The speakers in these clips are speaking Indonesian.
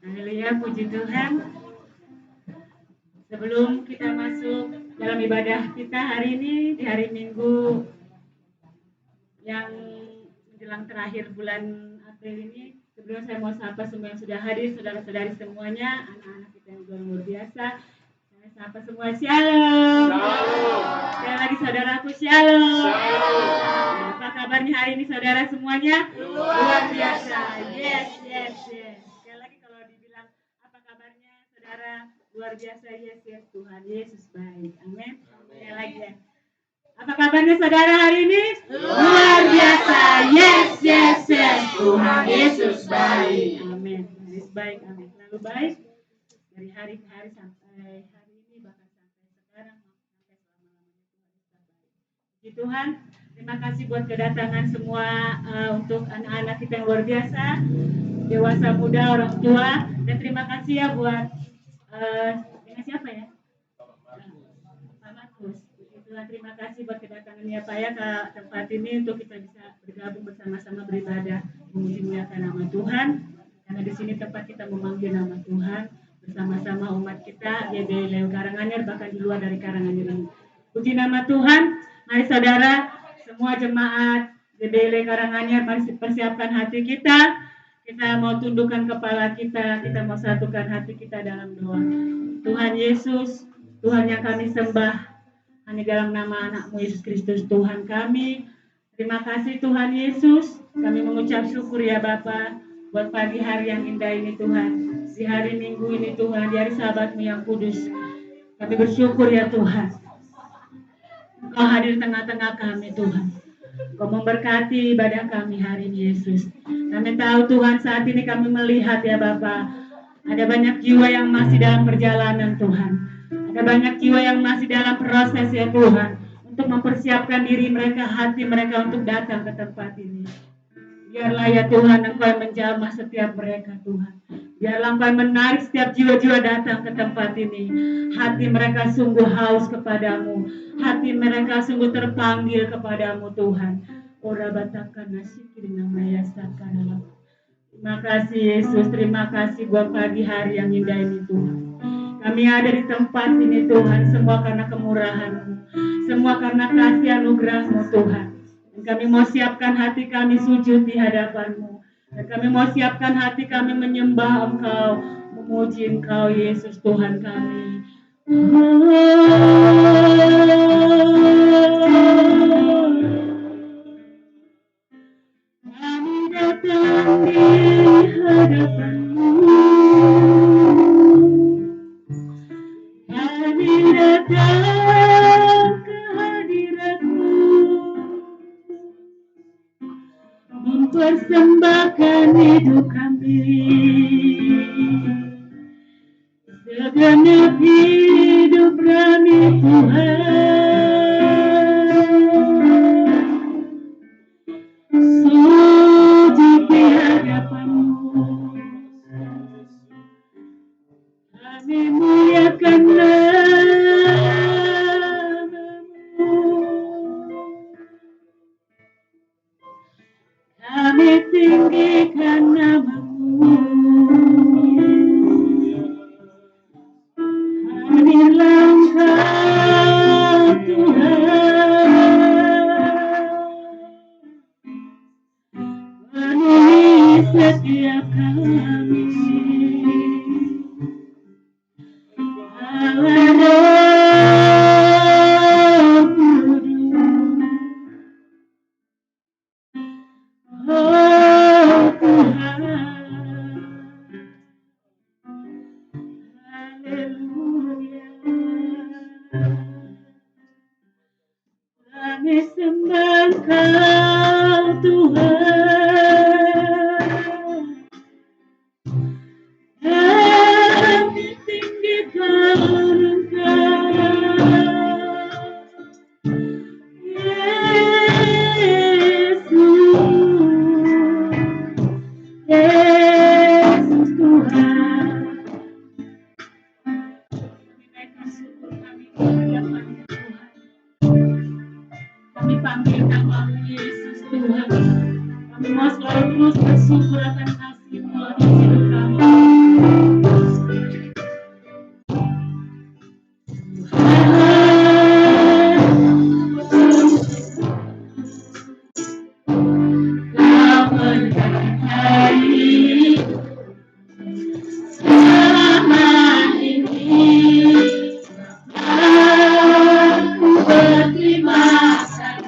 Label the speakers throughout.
Speaker 1: Haleluya, puji Tuhan. Sebelum kita masuk dalam ibadah kita hari ini, di hari Minggu yang menjelang terakhir bulan April ini, sebelum saya mau sapa semua yang sudah hadir, saudara-saudari semuanya, anak-anak kita yang luar biasa, saya sapa semua, shalom. Sekali lagi saudaraku, shalom. Apa kabarnya hari ini saudara semuanya? Luar biasa. Yes. Sekali lagi kalau dibilang apa kabarnya saudara? Luar biasa, yes. Tuhan Yesus baik. Amin. Sekali lagi ya. Apa kabarnya saudara hari ini? Luar biasa. Yes. Tuhan Yesus baik. Amin. Yesus baik. Amin. Selalu baik dari hari ke hari sampai hari ini bahkan sampai sekarang sampai selama-lamanya Tuhan baik. Puji Tuhan. Terima kasih buat kedatangan semua untuk anak-anak kita yang luar biasa, dewasa muda, orang tua, dan terima kasih ya buat dengan siapa ya? Pak Markus. Itulah terima kasih buat kedatangannya Pak ya ke tempat ini untuk kita bisa bergabung bersama-sama beribadah memuji-muliakan nama Tuhan. Karena di sini tempat kita memanggil nama Tuhan bersama-sama umat kita di Leo Karanganyar bahkan di luar dari Karanganyar ini. Puji nama Tuhan. Mari saudara semua jemaat GBL Karanganyar, mari persiapkan hati kita. Kita mau tundukkan kepala kita mau satukan hati kita dalam doa. Tuhan Yesus, Tuhan yang kami sembah, hanya dalam nama anakmu Yesus Kristus Tuhan kami. Terima kasih Tuhan Yesus, kami mengucap syukur ya Bapa buat pagi hari yang indah ini Tuhan. Di hari Minggu ini Tuhan, di hari Sabatmu yang kudus. Kami bersyukur ya Tuhan. Engkau hadir di tengah-tengah kami Tuhan. Engkau memberkati ibadah kami hari ini Yesus. Kami tahu Tuhan saat ini kami melihat ya Bapa, ada banyak jiwa yang masih dalam perjalanan Tuhan. Ada banyak jiwa yang masih dalam proses ya Tuhan. Untuk mempersiapkan diri mereka, hati mereka untuk datang ke tempat ini. Biarlah ya Tuhan Engkau yang menjamah setiap mereka Tuhan. Biarlah Engkau yang menarik setiap jiwa-jiwa datang ke tempat ini. Hati mereka sungguh haus kepadamu. Hati mereka sungguh terpanggil kepadamu Tuhan. Ora batakan nasikir namanya sakarala. Terima kasih Yesus, terima kasih buat pagi hari yang indah ini Tuhan. Kami ada di tempat ini Tuhan, semua karena kemurahan-Mu. Semua karena kasih anugerah-Mu Tuhan. Dan kami mau siapkan hati kami sujud di hadapan-Mu. Dan kami mau siapkan hati kami menyembah Engkau, memuji Engkau Yesus Tuhan kami. Kami datang di hadapan-Mu. Kami datang ke hadirat-Mu, mempersembahkan hidup kami, segenap hidup kami Tuhan, sujud di hadapan-Mu. Kami muliakan nama-Mu, kami tinggikan nama-Mu. Hadirlah Engkau Tuhan, penuhi setiap kami. Haleluya. kami, namamu Yesus Tuhan. Kami mau selalu terus bersyukur akan kasih-Mu dalam hidup kami. Kau menyertai selama ini. Aku berterima kasih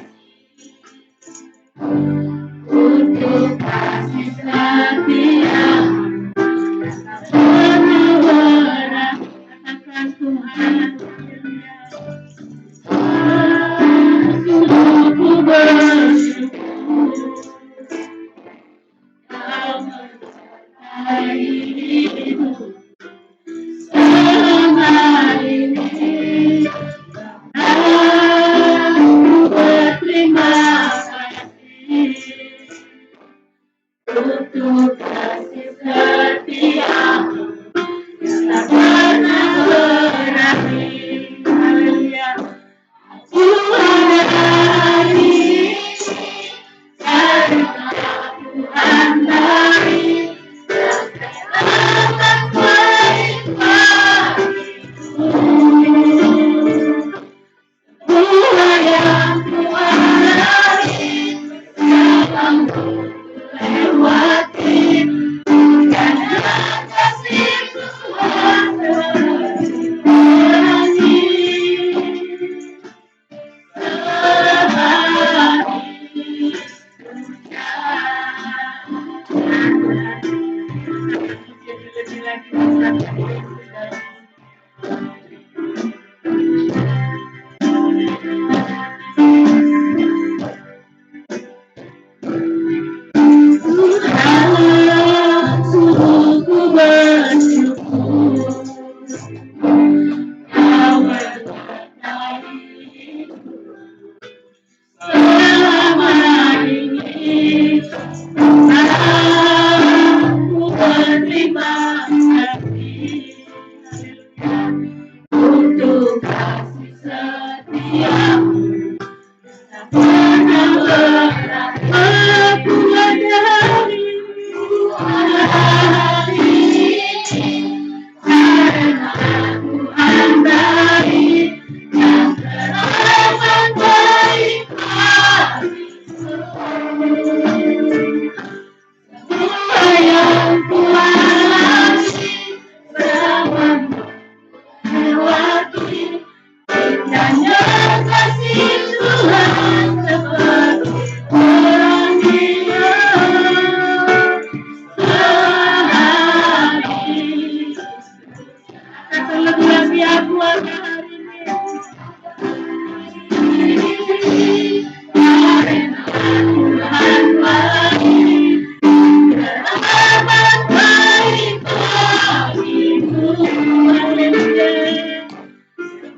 Speaker 1: untuk kasih setia-Mu yang tak pernah berakhir. Katakan Tuhan, sungguh bersyukur Kau menyertai hidup selama ini. Aku berterima kasih untuk kasih setia-Mu yang tak pernah berakhir. Haleluya. Aku ada hari karena Tuhan baik, yang selamat baik bagiku. Semua yang ku alami, yang ku lewati, karena kasih Tuhan terpenuhi. Lebih lagi sungguh ku bersyukur Kau menyertai selama ini. Aku berterima kasih untuk kasih setia-Mu tak pernah berakhir. Aku ada hari karena Tuhan baik, yang teramat baik bagiku. Semua yang ku alami, bersamamu lewati, indahnya kasih Tuhan seperti pelangi sehari. Kata lebih lagi aku ada hari ini karena Tuhan baik, teramat baik bagiku. Haleluya.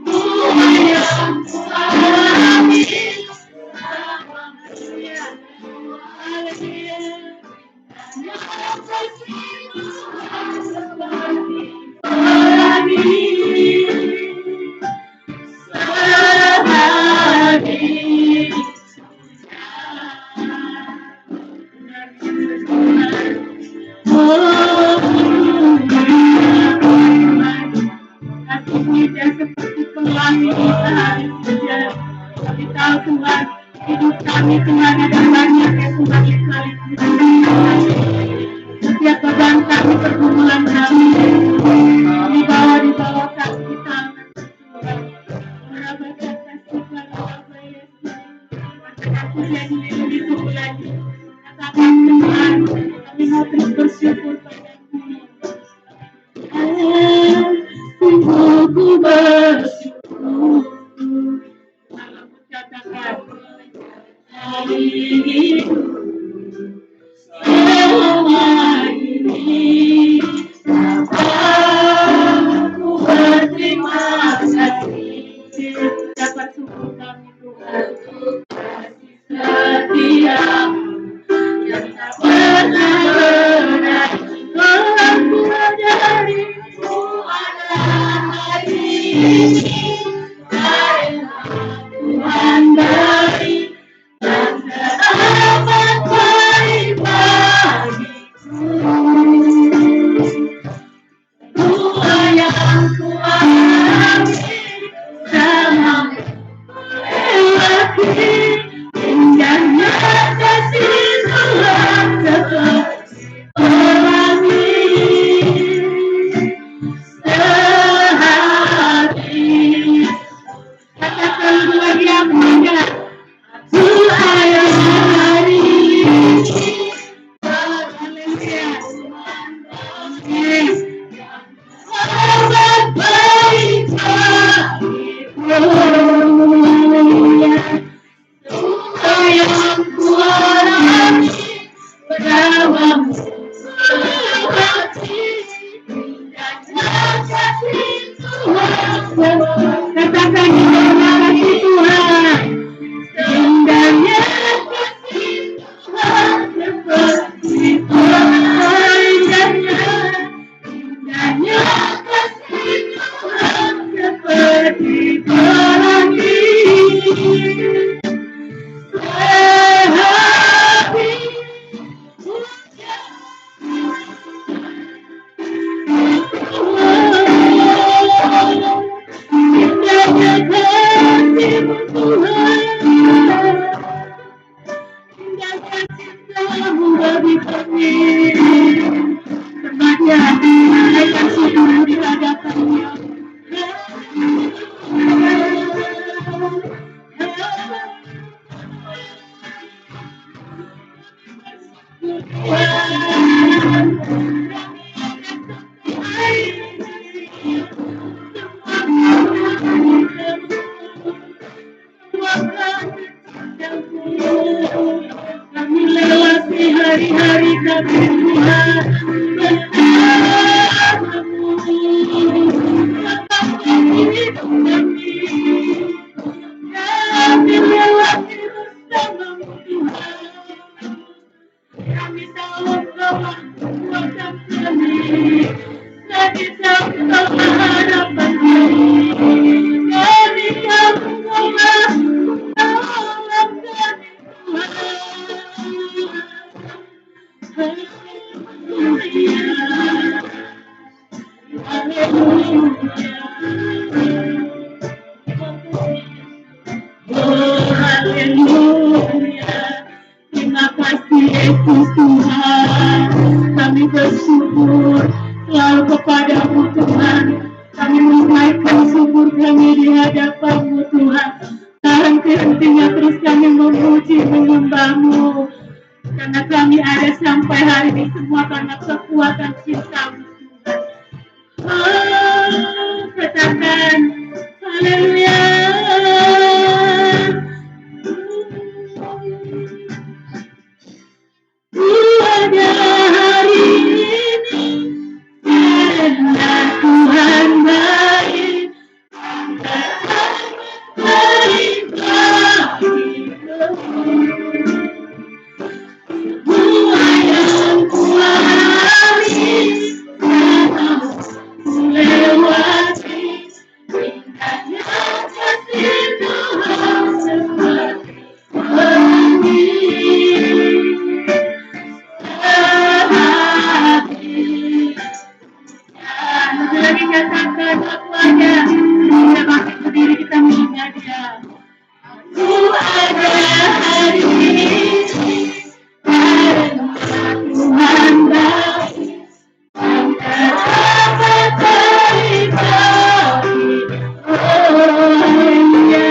Speaker 1: Semua yang ku alami, haleluya, haleluya, hanya kasih Tuhan seperti pelangi sehari. Kasih-Mu tidak seperti pelangi sehari saja, tapi tahu Tuhan, hidup kami Tuhan ada banyak yang Tuhan lihat-lihat. Setiap beban kami, pergumulan kami, dibawa kaki tangan Tuhan. Orang berkata Tuhan, apa Yesus, aku jadi lebih lagi. Katakan Tuhan, kami mau terus bersyukur padamu. Sungguh ku bersyukur. Kalau katakan hari hidup selama ini, aku berterima kasih. Dapat syukur kami Tuhan untuk kasih setia-Mu yang tak pernah berakhir. Aku ada hari ini karena Tuhan baik, Haleluya. Semua yang kualami bersamamu hati. Indahnya kasih Tuhan. Katakan indahnya kasih Tuhan. Indahnya kasih Tuhan seperti indahnya, indahnya kasih Tuhan seperti pelangi. Sehati indahnya kasih-Mu Tuhan. Indahkan cinta-Mu bagi kami. Tempatnya naikkan syukur di hadapan-Nya. Kami lewati hari-hari kami Tuhan bersamamu. Kami lewati bersamamu Tuhan. Kami tahu Engkaulah kekuatan kami. Kami tahu Engkaulah harapan kami. Kami tahu Engkaulah tolong kami Tuhan. Oh haleluya. Terima kasih Yesus Tuhan. Kami bersyukur selalu kepadamu Tuhan. Kami menaikkan syukur kami di hadapan-Mu Tuhan. Tak henti-hentinya terus kami memuji menyembah-Mu. Karena kami ada sampai hari ini semua karena kekuatan cinta-Mu Tuhan. Oh, katakan haleluya. Pada hari ini karena Tuhan baik, melimpah semua yang kualami melewati indahnya kasih Tuhan seperti pelangi. Lagi katakan aku ada. Kita bangkit berdiri, kita mengingat Dia. Aku ada hari ini karena Tuhan baik dan terdapat dari oh haleluya.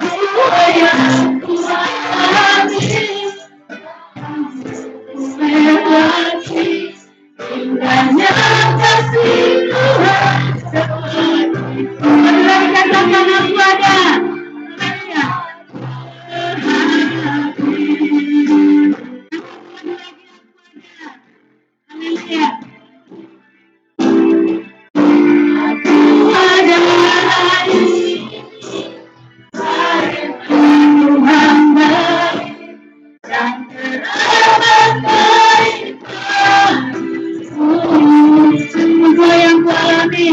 Speaker 1: Semua yang kualami melewati indahnya kasih Tuhan seperti lagi katakan aku ada. Haleluya. Haleluya. Aku ada hari Tuhan baik dan terdapat berlimpah. Semua yang kualami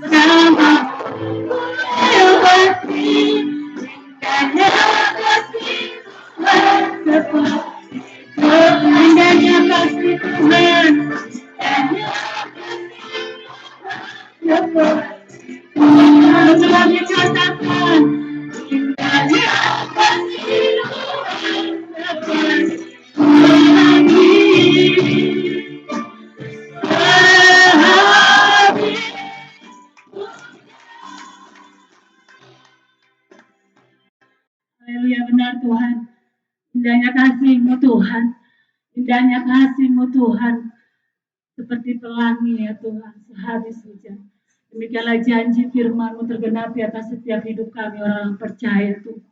Speaker 1: bersama melewati indahnya kasih Tuhan seperti indahnya kasih Tuhan. Indahnya seperti kami katakan indahnya kasih Tuhan seperti pelangi. Haleluya, benar Tuhan. Indahnya kasih-Mu Tuhan. Indahnya kasih-Mu Tuhan. seperti pelangi ya Tuhan sehabis hujan. Demikianlah janji firman-Mu tergenapi atas setiap hidup kami orang percaya Tuhan.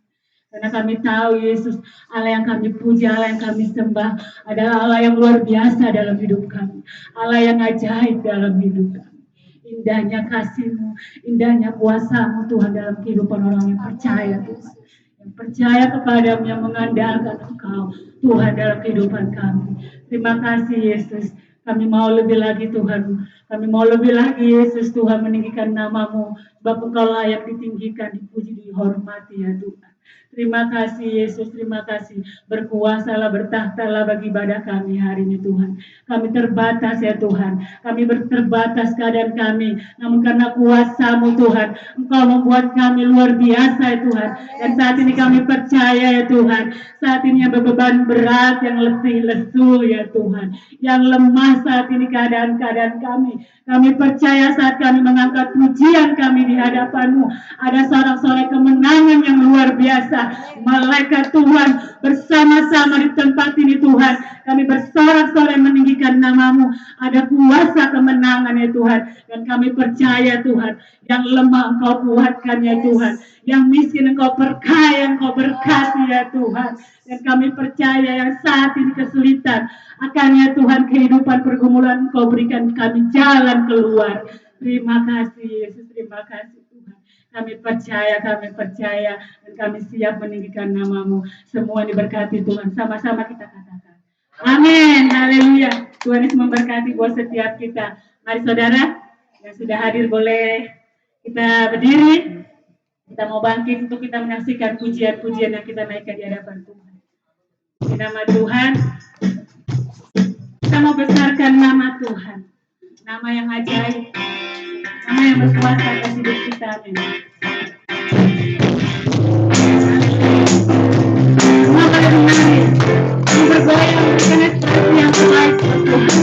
Speaker 1: Karena kami tahu Yesus, Allah yang kami puja, Allah yang kami sembah adalah Allah yang luar biasa dalam hidup kami. Allah yang ajaib dalam hidup kami. Indahnya kasih-Mu, indahnya kuasa-Mu Tuhan dalam kehidupan orang yang percaya Tuhan. Yang percaya kepadamu, yang mengandalkan Engkau Tuhan dalam kehidupan kami. Terima kasih Yesus. Kami mau lebih lagi Tuhan. Kami mau lebih lagi Yesus Tuhan meninggikan nama-Mu. Sebab Engkau layak ditinggikan, dipuji, dihormati ya Tuhan. Terima kasih Yesus, terima kasih. Berkuasalah, bertahtalah bagi ibadah kami hari ini Tuhan. Kami terbatas ya Tuhan. Kami terbatas keadaan kami. Namun karena kuasa-Mu Tuhan, Engkau membuat kami luar biasa ya Tuhan. Dan saat ini kami percaya ya Tuhan. Saat ini yang berbeban berat, yang letih, lesu ya Tuhan. Yang lemah saat ini keadaan-keadaan kami. Kami percaya saat kami mengangkat pujian kami di hadapan-Mu. Ada sorak-sorai kemenangan yang luar biasa. Malaikat Tuhan bersama-sama di tempat ini Tuhan. Kami bersorak-sorai meninggikan nama-Mu. Ada kuasa kemenangan ya Tuhan. Dan kami percaya Tuhan. Yang lemah Engkau kuatkan ya Tuhan. Yang miskin Engkau perkaya, Engkau berkati ya Tuhan. Dan kami percaya yang saat ini kesulitan. Akan ya Tuhan kehidupan pergumulan Engkau berikan kami jalan keluar. Terima kasih Yesus, terima kasih Tuhan. Kami percaya, dan kami siap meninggikan nama-Mu. Semua diberkati Tuhan, sama-sama kita katakan. Amin, haleluya. Tuhan Yesus memberkati buat setiap kita. Mari saudara, yang sudah hadir boleh kita berdiri. Kita mau bangkit untuk kita menyaksikan pujian-pujian yang kita naikkan di hadapan Tuhan. Di nama Tuhan, kita mau besarkan nama Tuhan. Nama yang ajaib. Nama yang berkuasa atas hidup kita. Amin. Maka dari menari, bergoyang dengan ekspresi yang baik Tuhan.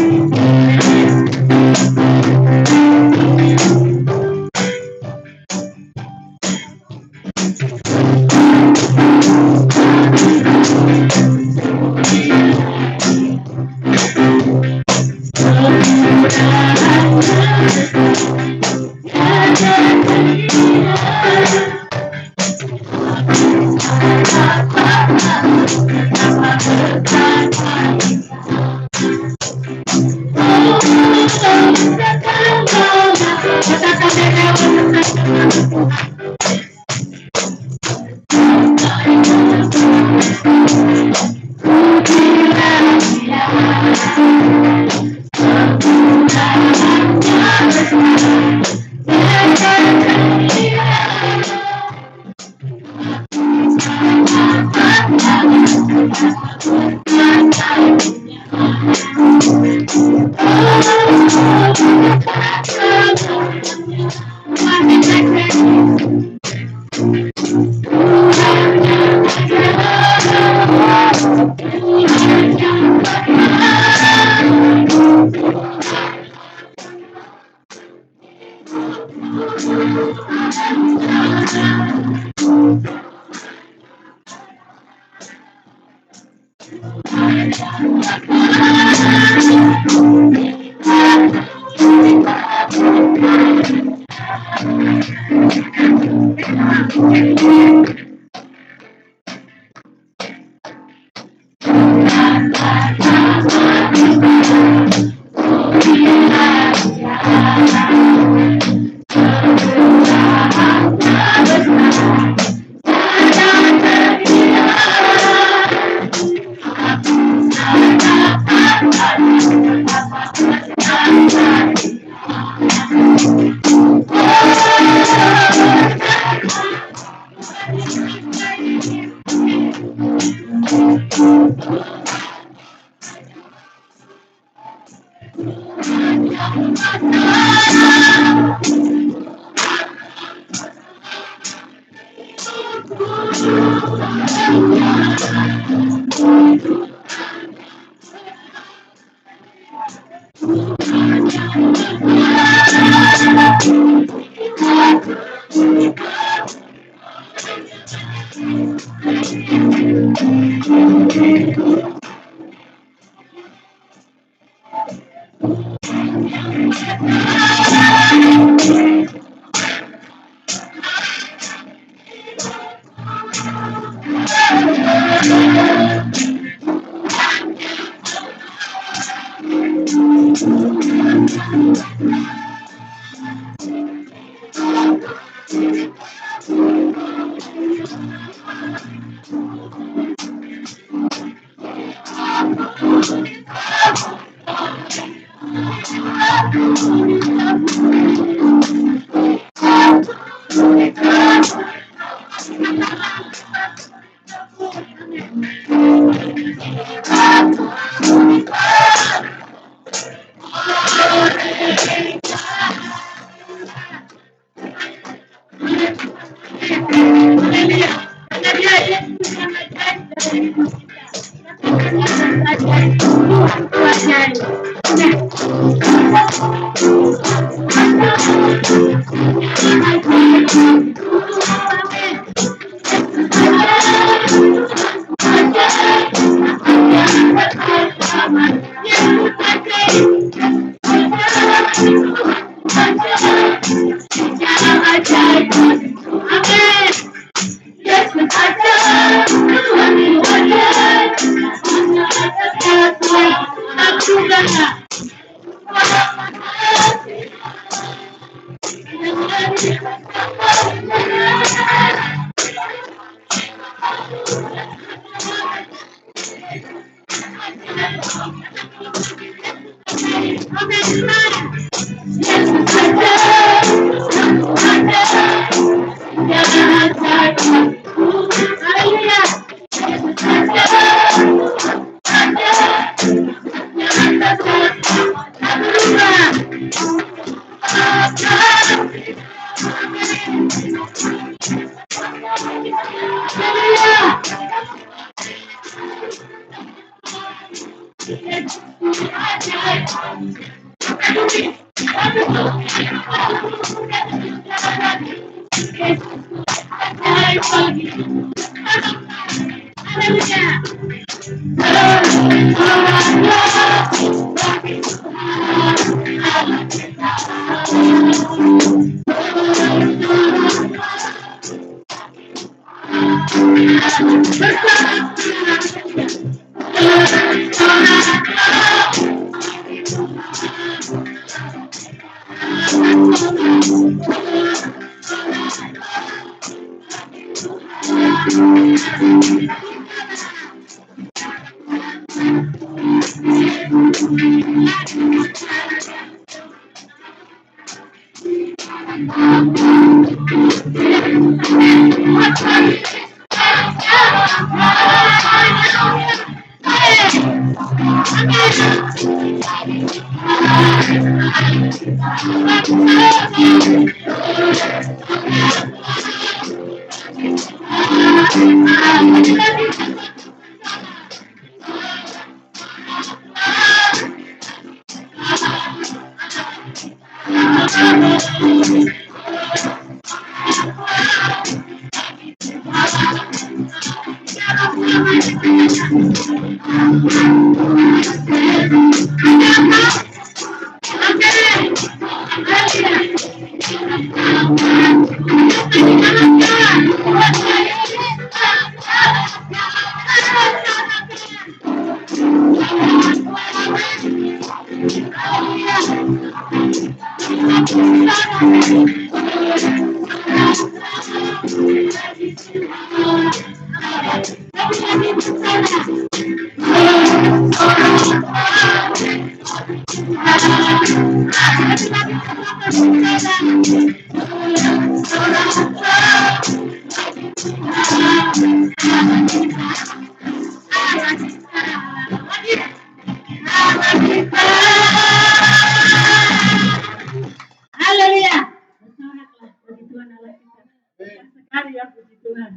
Speaker 1: Haleluya. Bersoraklah puji Tuhan Allah kita. Indah sekali ya puji Tuhan.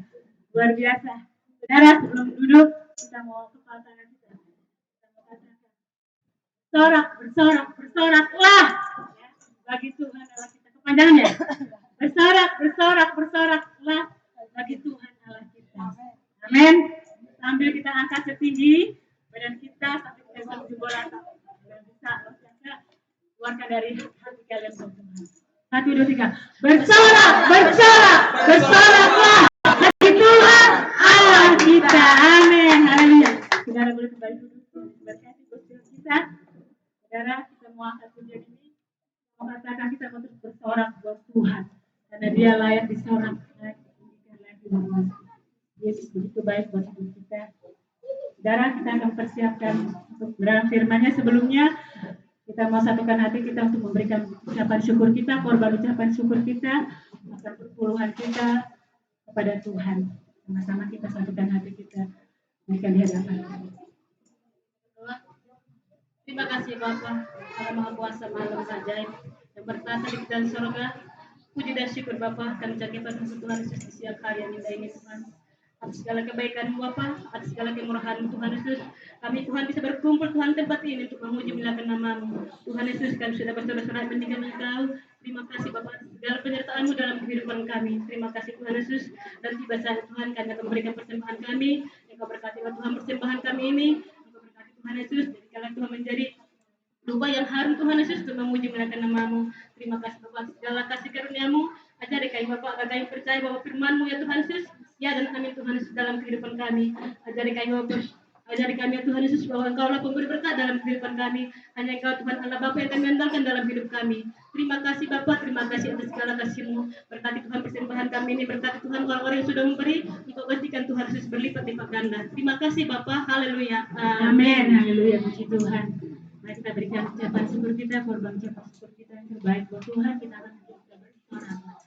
Speaker 1: Luar biasa. Saudara sebelum duduk kita mau kepal tangan kita. Kita mau katakan bersorak, bersorak, bersoraklah. Ya, bagi Tuhan Allah kita. Kepanjangan ya. Bersorak, bersorak, bersoraklah bagi Tuhan Allah kita. Amin. Sambil kita angkat setinggi badan kita sampai kita bisa jempol atas. Dan bisa keluarkan dari hati kalian Tuhan. 1, 2, 3. Bersorak, bersorak, bersoraklah bagi Tuhan Allah kita. Amin. Haleluya. Saudara boleh kembali duduk. Berkati Gusti kita. Saudara, kita mau angkat pujian ini. Mengatakan kita untuk bersorak buat Tuhan. Karena Dia layak disorak. Yesus begitu baik buat hidup kita. Saudara, kita akan persiapkan untuk dalam firman-Nya. Sebelumnya kita mau satukan hati kita untuk memberikan ucapan syukur kita, korban ucapan syukur kita, akan perpuluhan kita kepada Tuhan. Sama-sama kita satukan hati kita berikan di hadapan Tuhan. Terima kasih Bapa, Allah Maha Kuasa, Maha Ajaib yang bertata di dalam surga. Puji dan syukur Bapa, kami ucapkan Tuhan Yesus di siang hari yang indah ini Tuhan. Atas segala kebaikan Bapa, atas segala kemurahan Tuhan Yesus, kami Tuhan bisa berkumpul Tuhan tempat ini untuk memuji memuliakan nama-Mu. Tuhan Yesus, kami sudah bersorak-sorai meninggikan Engkau. Terima kasih Bapa atas segala penyertaan-Mu dalam kehidupan kami. Terima kasih Tuhan Yesus, dan tiba saat Tuhan kami akan memberikan persembahan kami. Engkau berkati Tuhan persembahan kami ini. Engkau berkati Tuhan Yesus, jadikanlah Tuhan menjadi dupa yang harum Tuhan Yesus untuk memuji memuliakan nama-Mu. Terima kasih Bapa atas segala kasih karunia-Mu. Ajari kami Bapa agar kami percaya bahwa firman-Mu ya Tuhan Yesus. Ya dan amin Tuhan Yesus dalam kehidupan kami. Ajari kami ya Tuhan Yesus bahwa Engkau lah pemberi berkat dalam kehidupan kami. Hanya Engkau Tuhan Allah Bapa yang akan mengandalkan dalam hidup kami. Terima kasih Bapa, terima kasih atas segala kasih-Mu. Berkati Tuhan persembahan kami ini, berkati Tuhan orang-orang yang sudah memberi, untuk gantikan Tuhan Yesus berlipat-lipat ganda. Terima kasih Bapa, haleluya. Amin, haleluya, puji Tuhan. Mari kita berikan ucapan syukur kita, korban ucapan syukur kita yang terbaik buat Tuhan. Kita akan bersorak.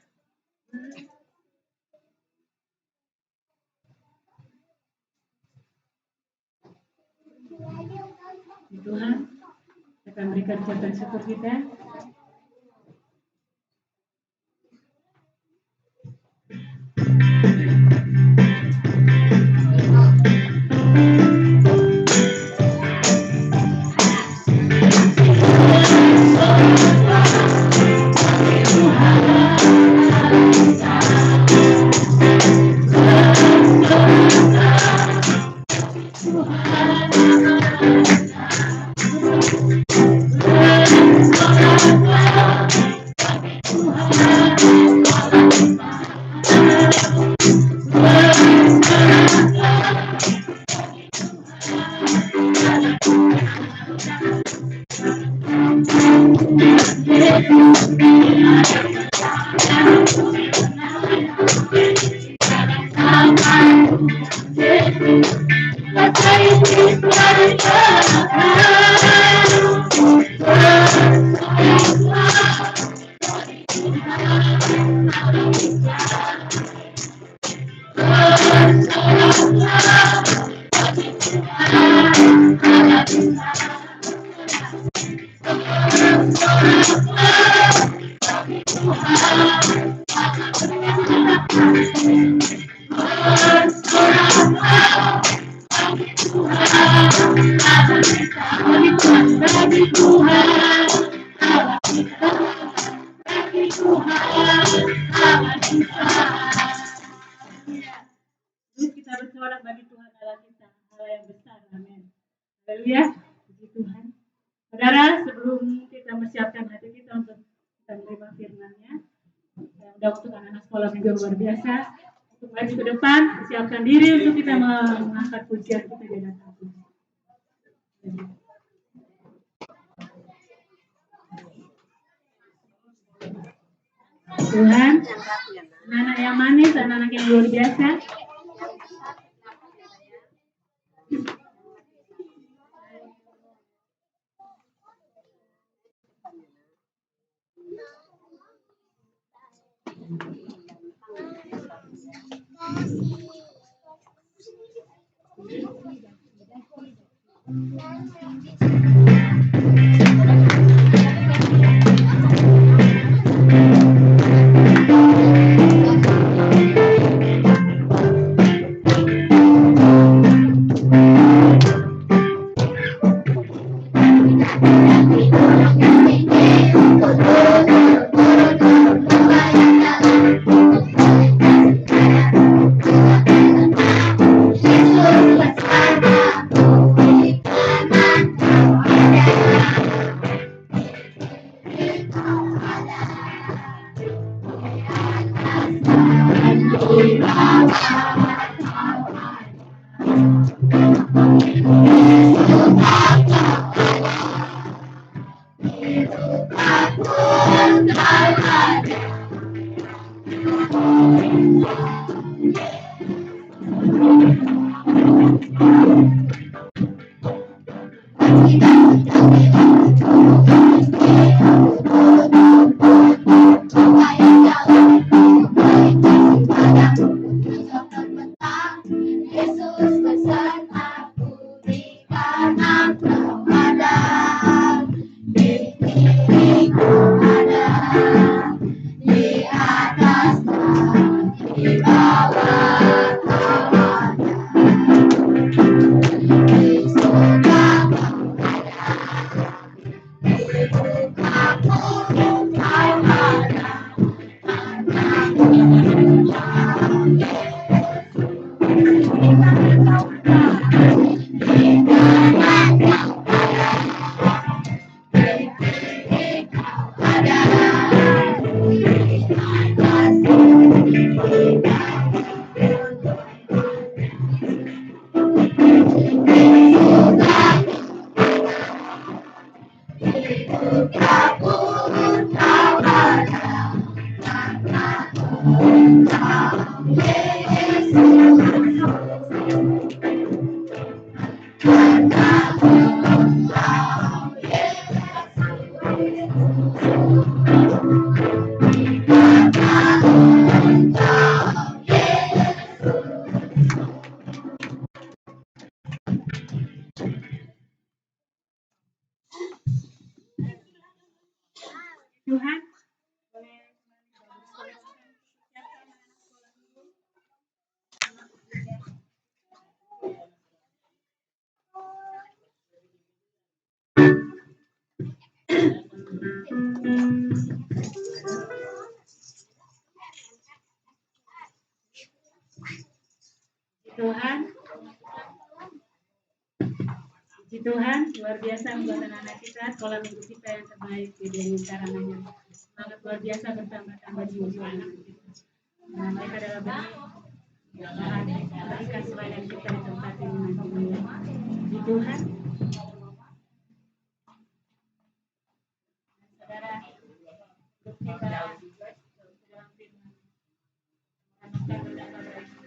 Speaker 1: Tuhan, kita akan berikan ucapan syukur kita. Luar biasa. Untuk maju ke depan, siapkan diri untuk kita mengangkat pujian kita di hadapan Tuhan. Tuhan, anak-anak yang manis, anak-anak yang luar biasa. Tuhan, Tuhan, puji Tuhan, luar biasa buat anak-anak kita, sekolah minggu kita yang terbaik di dunia karangannya. Sangat luar biasa bertambah-tambah jiwa anak kita. Nah, mereka adalah bahan berikan selain kita di tempat ini nanti. Puji Tuhan. Saudara, grup kita dalam firman. Kita berdoa baik.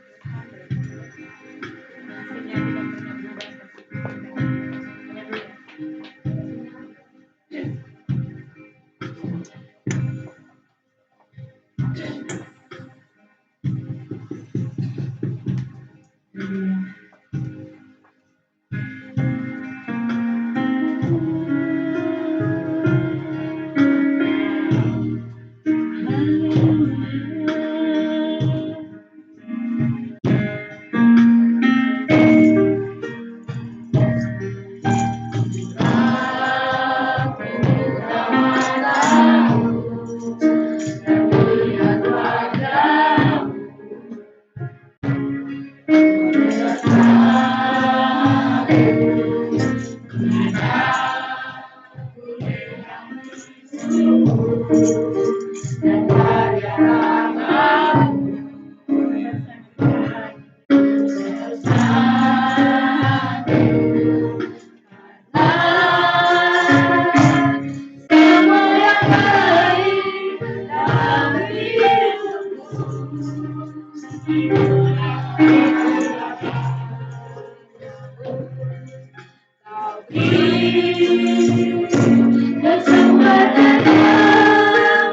Speaker 1: Nasibnya tidak pernah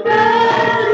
Speaker 1: berubah.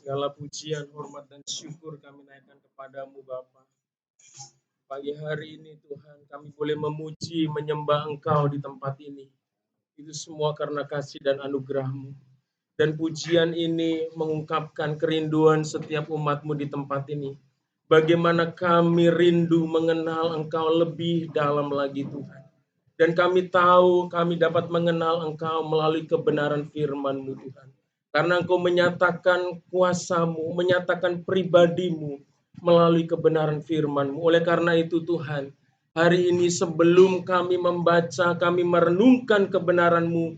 Speaker 2: Segala pujian, hormat, dan syukur kami naikkan kepadamu Bapa. Pagi hari ini Tuhan, kami boleh memuji, menyembah Engkau di tempat ini. Itu semua karena kasih dan anugerah-Mu. Dan pujian ini mengungkapkan kerinduan setiap umat-Mu di tempat ini. Bagaimana kami rindu mengenal Engkau lebih dalam lagi Tuhan. Dan kami tahu kami dapat mengenal Engkau melalui kebenaran firman-Mu Tuhan. Karena Engkau menyatakan kuasa-Mu, menyatakan pribadi-Mu melalui kebenaran firman-Mu. Oleh karena itu Tuhan, hari ini sebelum kami membaca, kami merenungkan kebenaran-Mu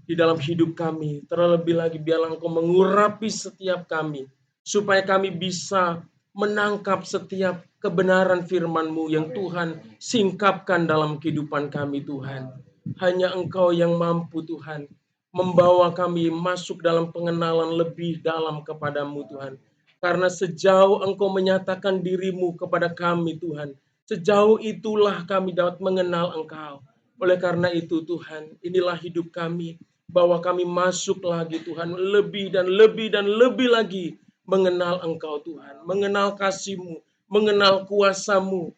Speaker 2: di dalam hidup kami. Terlebih lagi biarlah Engkau mengurapi setiap kami, supaya kami bisa menangkap setiap kebenaran firman-Mu yang Tuhan singkapkan dalam kehidupan kami Tuhan. Hanya Engkau yang mampu Tuhan membawa kami masuk dalam pengenalan lebih dalam kepadamu Tuhan. Karena sejauh Engkau menyatakan dirimu kepada kami Tuhan, sejauh itulah kami dapat mengenal Engkau. Oleh karena itu Tuhan, inilah hidup kami, bahwa kami masuk lagi Tuhan, lebih dan lebih dan lebih lagi mengenal Engkau Tuhan, mengenal kasih-Mu, mengenal kuasa-Mu,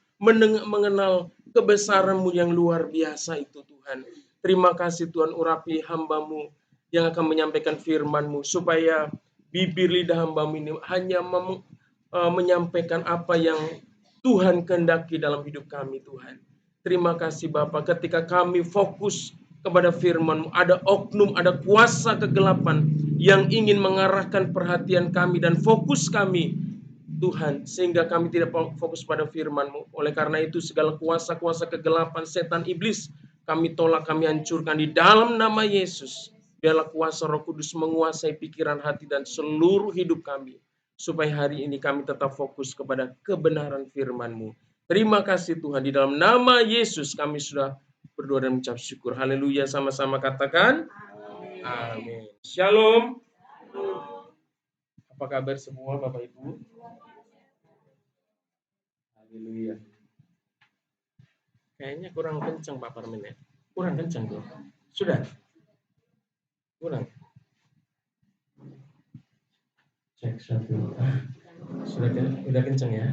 Speaker 2: mengenal kebesaran-Mu yang luar biasa itu Tuhan. Terima kasih Tuhan, urapi hamba-Mu yang akan menyampaikan firman-Mu, supaya bibir lidah hamba-Mu ini hanya menyampaikan apa yang Tuhan kehendaki dalam hidup kami Tuhan. Terima kasih Bapak, ketika kami fokus kepada firman-Mu, ada oknum, ada kuasa kegelapan yang ingin mengarahkan perhatian kami dan fokus kami Tuhan, sehingga kami tidak fokus pada firman-Mu. Oleh karena itu segala kuasa-kuasa kegelapan setan iblis kami tolak, kami hancurkan di dalam nama Yesus. Biarlah kuasa Roh Kudus menguasai pikiran, hati, dan seluruh hidup kami, supaya hari ini kami tetap fokus kepada kebenaran firman-Mu. Terima kasih Tuhan, di dalam nama Yesus kami sudah berdoa dan mengucap syukur. Haleluya, sama-sama katakan amin. Shalom. Apa kabar semua Bapak Ibu? Haleluya. Kayaknya kurang kencang Pak Parmin ya. Kurang kencang tuh. Sudah? Kurang. Cek satu. Sudah kencang ya.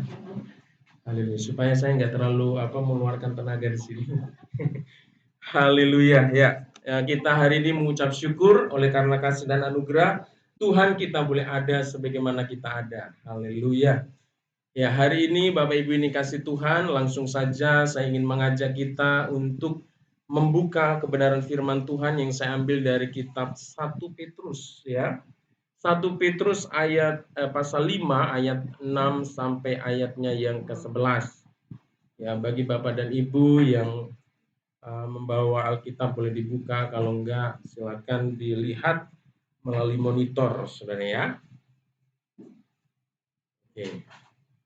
Speaker 2: Haleluya. Supaya saya nggak terlalu mengeluarkan tenaga di sini. Haleluya. Ya, kita hari ini mengucap syukur oleh karena kasih dan anugerah Tuhan, kita boleh ada sebagaimana kita ada. Haleluya. Ya, hari ini Bapak Ibu ini kasih Tuhan, langsung saja saya ingin mengajak kita untuk membuka kebenaran firman Tuhan yang saya ambil dari kitab 1 Petrus ya. 1 Petrus pasal 5 ayat 6 sampai ayatnya yang ke-11. Ya, bagi Bapak dan Ibu yang membawa Alkitab boleh dibuka, kalau enggak silakan dilihat melalui monitor Saudara ya. Oke.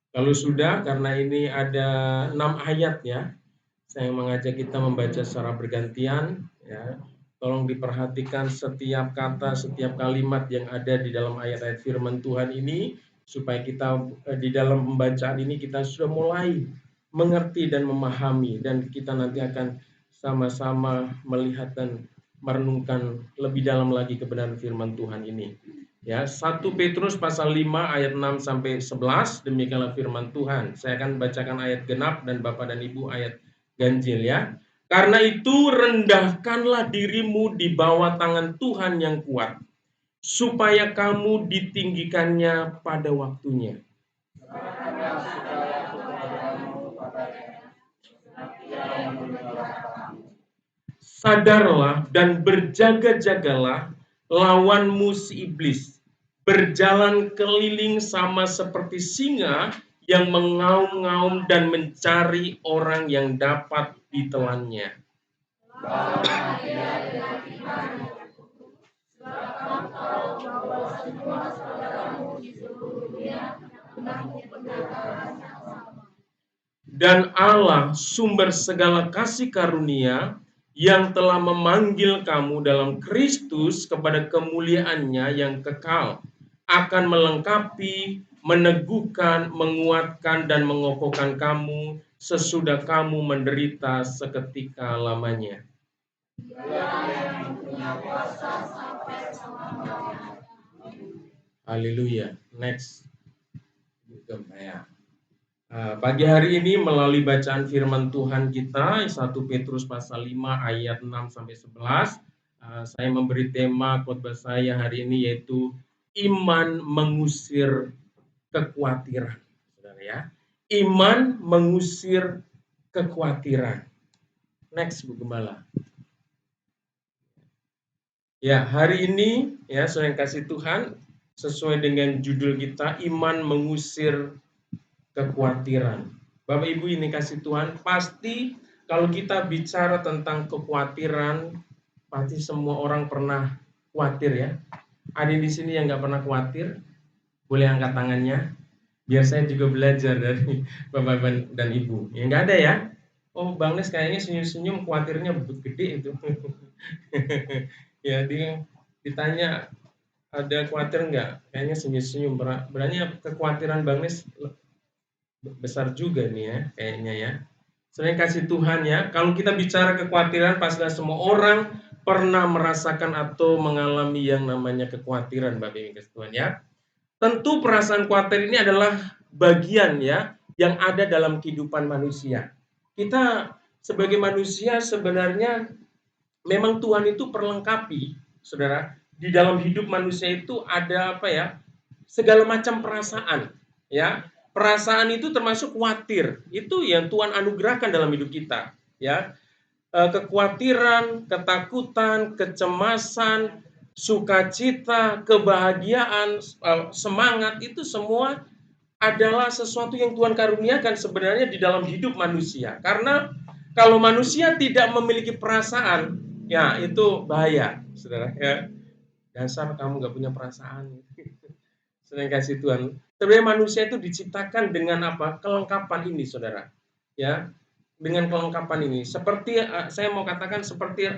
Speaker 2: Kalau sudah, karena ini ada 6 ayat ya, saya mengajak kita membaca secara bergantian ya. Tolong diperhatikan setiap kata, setiap kalimat yang ada di dalam ayat-ayat firman Tuhan ini, supaya kita di dalam pembacaan ini kita sudah mulai mengerti dan memahami, dan kita nanti akan sama-sama melihat dan merenungkan lebih dalam lagi kebenaran firman Tuhan ini. Ya, 1 Petrus pasal 5 ayat 6 sampai 11, demikianlah firman Tuhan. Saya akan bacakan ayat genap dan Bapak dan Ibu ayat ganjil ya. Karena itu rendahkanlah dirimu di bawah tangan Tuhan yang kuat, supaya kamu ditinggikannya pada waktunya. Sadarlah dan berjaga-jagalah, lawanmu si iblis berjalan keliling sama seperti singa yang mengaum-ngaum dan mencari orang yang dapat ditelannya. Dan Allah sumber segala kasih karunia yang telah memanggil kamu dalam Kristus kepada kemuliaan-Nya yang kekal, akan melengkapi, meneguhkan, menguatkan, dan mengokohkan kamu sesudah kamu menderita seketika lamanya. Haleluya. Next. Pagi hari ini melalui bacaan firman Tuhan kita 1 Petrus pasal 5 ayat 6 sampai 11, saya memberi tema khotbah saya hari ini yaitu iman mengusir kekhawatiran. Saudara ya. Iman mengusir kekhawatiran. Next Bu Gembala. Ya, hari ini ya saya kasih Tuhan sesuai dengan judul kita, iman mengusir kekhawatiran. Bapak Ibu ini kasih Tuhan, pasti kalau kita bicara tentang kekhawatiran, pasti semua orang pernah khawatir ya. Ada di sini yang nggak pernah khawatir? Boleh angkat tangannya. Biar saya juga belajar dari Bapak dan Ibu. Ya nggak ada ya? Oh, Bang Nes kayaknya senyum-senyum, khawatirnya gede itu. Ya, dia ditanya ada khawatir nggak? Kayaknya senyum-senyum. Berarti kekhawatiran Bang Nis besar juga nih ya, kayaknya ya. Sering kasih Tuhan ya. Kalau kita bicara kekhawatiran, pastilah semua orang pernah merasakan atau mengalami yang namanya kekhawatiran, Bapak Ibu Tuhan ya. Tentu perasaan khawatir ini adalah bagian ya yang ada dalam kehidupan manusia. Kita sebagai manusia sebenarnya memang Tuhan itu perlengkapi, saudara. Di dalam hidup manusia itu ada apa ya? Segala macam perasaan, ya. Perasaan itu termasuk khawatir. Itu yang Tuhan anugerahkan dalam hidup kita, ya. Kekhawatiran, ketakutan, kecemasan, sukacita, kebahagiaan, semangat itu semua adalah sesuatu yang Tuhan karuniakan sebenarnya di dalam hidup manusia. Karena kalau manusia tidak memiliki perasaan, ya itu bahaya, saudara. Ya, dasar kamu nggak punya perasaan. Sering kasih Tuhan. Sebenarnya manusia itu diciptakan dengan apa? Kelengkapan ini, saudara. Ya, dengan kelengkapan ini. Seperti saya mau katakan seperti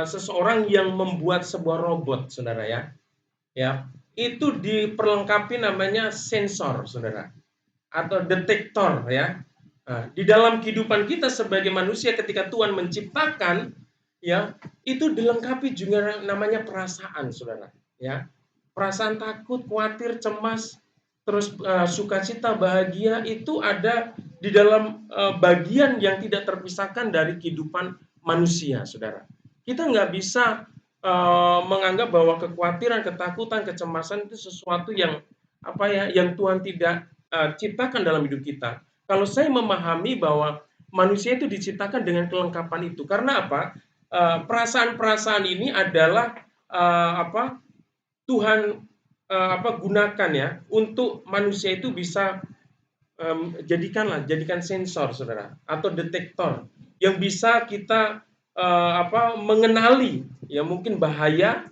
Speaker 2: seseorang yang membuat sebuah robot, saudara ya. Ya, itu diperlengkapi namanya sensor, saudara, atau detektor ya. Nah, di dalam kehidupan kita sebagai manusia ketika Tuhan menciptakan ya, itu dilengkapi juga namanya perasaan, saudara. Ya, perasaan takut, khawatir, cemas, terus sukacita, bahagia itu ada di dalam bagian yang tidak terpisahkan dari kehidupan manusia, saudara. Kita nggak bisa menganggap bahwa kekhawatiran, ketakutan, kecemasan itu sesuatu yang apa ya, yang Tuhan tidak ciptakan dalam hidup kita. Kalau saya memahami bahwa manusia itu diciptakan dengan kelengkapan itu, karena apa? Perasaan-perasaan ini adalah apa? Tuhan gunakan ya untuk manusia itu bisa jadikan sensor, saudara, atau detektor yang bisa kita mengenali ya, mungkin bahaya,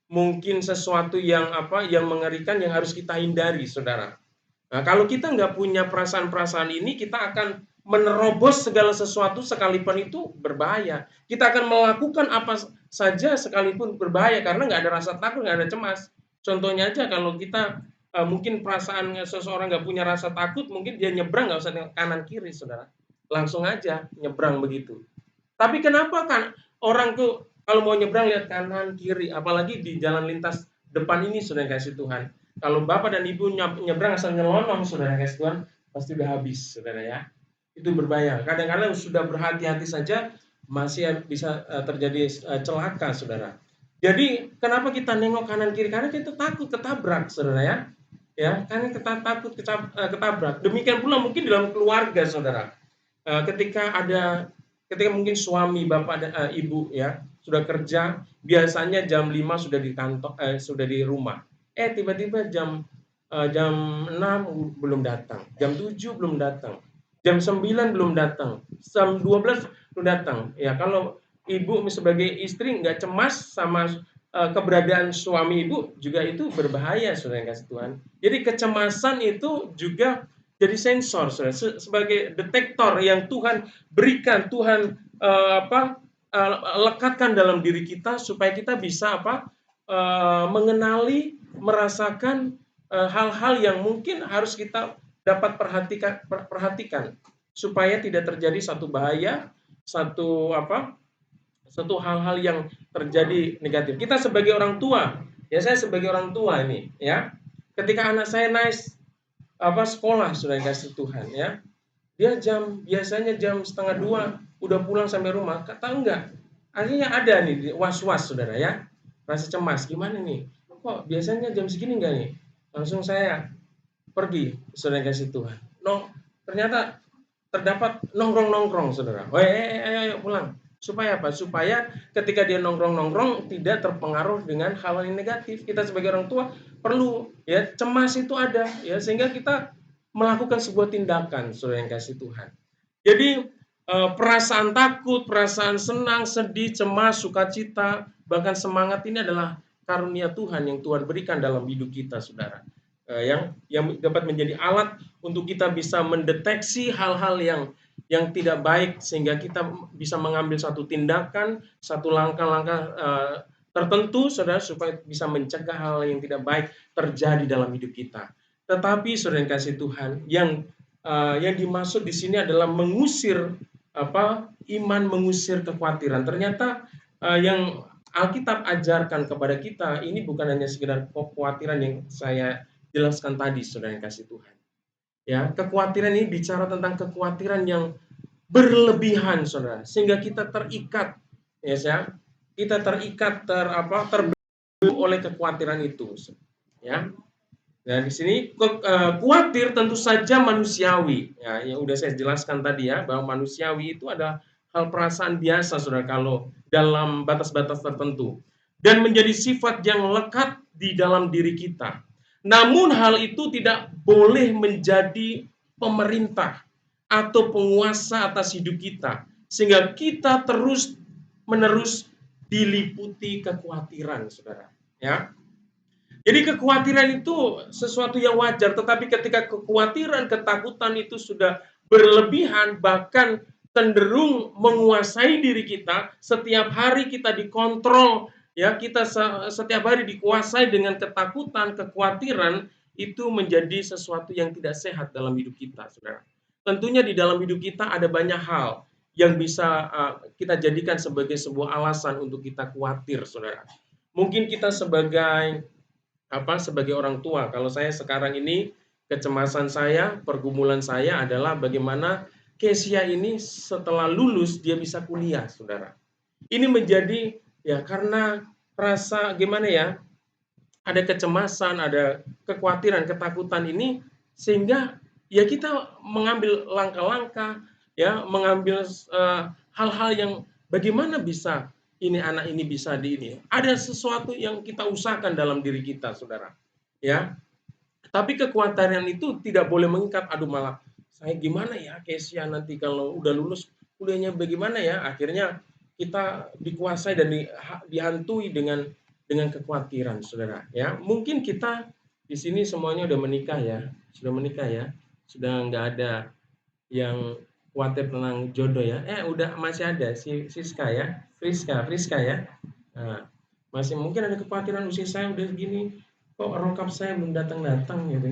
Speaker 2: mungkin sesuatu yang yang mengerikan yang harus kita hindari, saudara. Nah, kalau kita nggak punya perasaan-perasaan ini, kita akan menerobos segala sesuatu sekalipun itu berbahaya. Kita akan melakukan apa saja sekalipun berbahaya karena nggak ada rasa takut, nggak ada cemas. Contohnya aja kalau kita mungkin perasaan seseorang nggak punya rasa takut, mungkin dia nyebrang nggak usah kanan kiri, saudara. Langsung aja nyebrang begitu. Tapi kenapa kan orang tuh kalau mau nyebrang lihat kanan kiri, apalagi di jalan lintas depan ini, sudah kasih Tuhan. Kalau bapak dan ibu nyebrang asal nyelonong, saudara kasih Tuhan, pasti udah habis, saudara ya. Itu berbahaya. Kadang-kadang sudah berhati-hati saja masih bisa terjadi celaka, saudara. Jadi kenapa kita nengok kanan kiri? Karena kita takut ketabrak, saudara ya. Ya, karena kita takut ketabrak. Demikian pula mungkin dalam keluarga, saudara. Ketika mungkin suami, bapak dan ibu ya sudah kerja, biasanya jam 5 sudah di kantor, sudah di rumah. Tiba-tiba jam 6 belum datang, jam 7 belum datang, jam 9 belum datang, jam 12 belum datang. Ya, kalau ibu sebagai istri nggak cemas sama keberadaan suami ibu, juga itu berbahaya, saudara yang kasih Tuhan. Jadi kecemasan itu juga jadi sensor, saudara, sebagai detektor yang Tuhan berikan, Tuhan lekatkan dalam diri kita supaya kita bisa mengenali, merasakan hal-hal yang mungkin harus kita dapat perhatikan supaya tidak terjadi satu bahaya, satu hal-hal yang terjadi negatif. Kita sebagai orang tua, ya saya sebagai orang tua ini, ya, ketika anak saya naik sekolah, sudah dikasih Tuhan, ya, dia biasanya jam 1:30 udah pulang sampai rumah, tahu enggak? Akhirnya ada nih was-was, saudara ya, rasa cemas, gimana nih? Kok biasanya jam segini enggak nih? Langsung saya pergi, saudara kasih Tuhan. Ternyata terdapat nongkrong, saudara. Ayo pulang. Supaya apa? Supaya ketika dia nongkrong tidak terpengaruh dengan hal yang negatif. Kita sebagai orang tua perlu ya, cemas itu ada ya, sehingga kita melakukan sebuah tindakan, saudara yang kasih Tuhan. Jadi perasaan takut, perasaan senang, sedih, cemas, sukacita, bahkan semangat ini adalah karunia Tuhan yang Tuhan berikan dalam hidup kita, saudara. Yang dapat menjadi alat untuk kita bisa mendeteksi hal-hal yang tidak baik, sehingga kita bisa mengambil satu tindakan, satu langkah-langkah tertentu, saudara, supaya bisa mencegah hal yang tidak baik terjadi dalam hidup kita. Tetapi saudara yang kasih Tuhan, yang dimaksud di sini adalah mengusir iman, mengusir kekhawatiran. Ternyata yang Alkitab ajarkan kepada kita ini bukan hanya sekedar kekhawatiran yang saya jelaskan tadi, saudara yang kasih Tuhan. Ya, kekhawatiran ini bicara tentang kekhawatiran yang berlebihan, saudara, sehingga kita terikat, ya, kita terikat terbelenggu oleh kekhawatiran itu, ya. Nah, di sini khawatir tentu saja manusiawi. Ya, yang udah saya jelaskan tadi ya, bahwa manusiawi itu ada hal perasaan biasa, saudara, kalau dalam batas-batas tertentu. Dan menjadi sifat yang lekat di dalam diri kita. Namun hal itu tidak boleh menjadi pemerintah atau penguasa atas hidup kita. Sehingga kita terus-menerus diliputi kekhawatiran, saudara. Ya, jadi kekhawatiran itu sesuatu yang wajar, tetapi ketika kekhawatiran, ketakutan itu sudah berlebihan, bahkan cenderung menguasai diri kita, setiap hari kita dikontrol, ya, kita setiap hari dikuasai dengan ketakutan, kekhawatiran, itu menjadi sesuatu yang tidak sehat dalam hidup kita, saudara. Tentunya di dalam hidup kita ada banyak hal yang bisa kita jadikan sebagai sebuah alasan untuk kita khawatir, saudara. Mungkin kita sebagai orang tua, kalau saya sekarang ini kecemasan saya, pergumulan saya adalah bagaimana Kesia ini setelah lulus dia bisa kuliah, saudara. Ini menjadi ya karena rasa gimana ya, ada kecemasan, ada kekhawatiran, ketakutan ini sehingga ya kita mengambil langkah-langkah, ya, mengambil hal-hal yang bagaimana bisa anak ini bisa di ini. Ada sesuatu yang kita usahakan dalam diri kita, saudara. Ya, tapi kekhawatiran itu tidak boleh mengikat. Aduh, malah saya gimana ya Kesia nanti kalau udah lulus kuliahnya bagaimana ya? Akhirnya kita dikuasai dan dihantui dengan kekhawatiran, saudara. Ya, mungkin kita di sini semuanya udah menikah ya, sudah nggak ada yang khawatir tentang jodoh ya. Udah masih ada si Siska ya, Friska ya. Nah, masih mungkin ada kekhawatiran usia saya udah gini, kok rokap saya belum datang-datang gitu.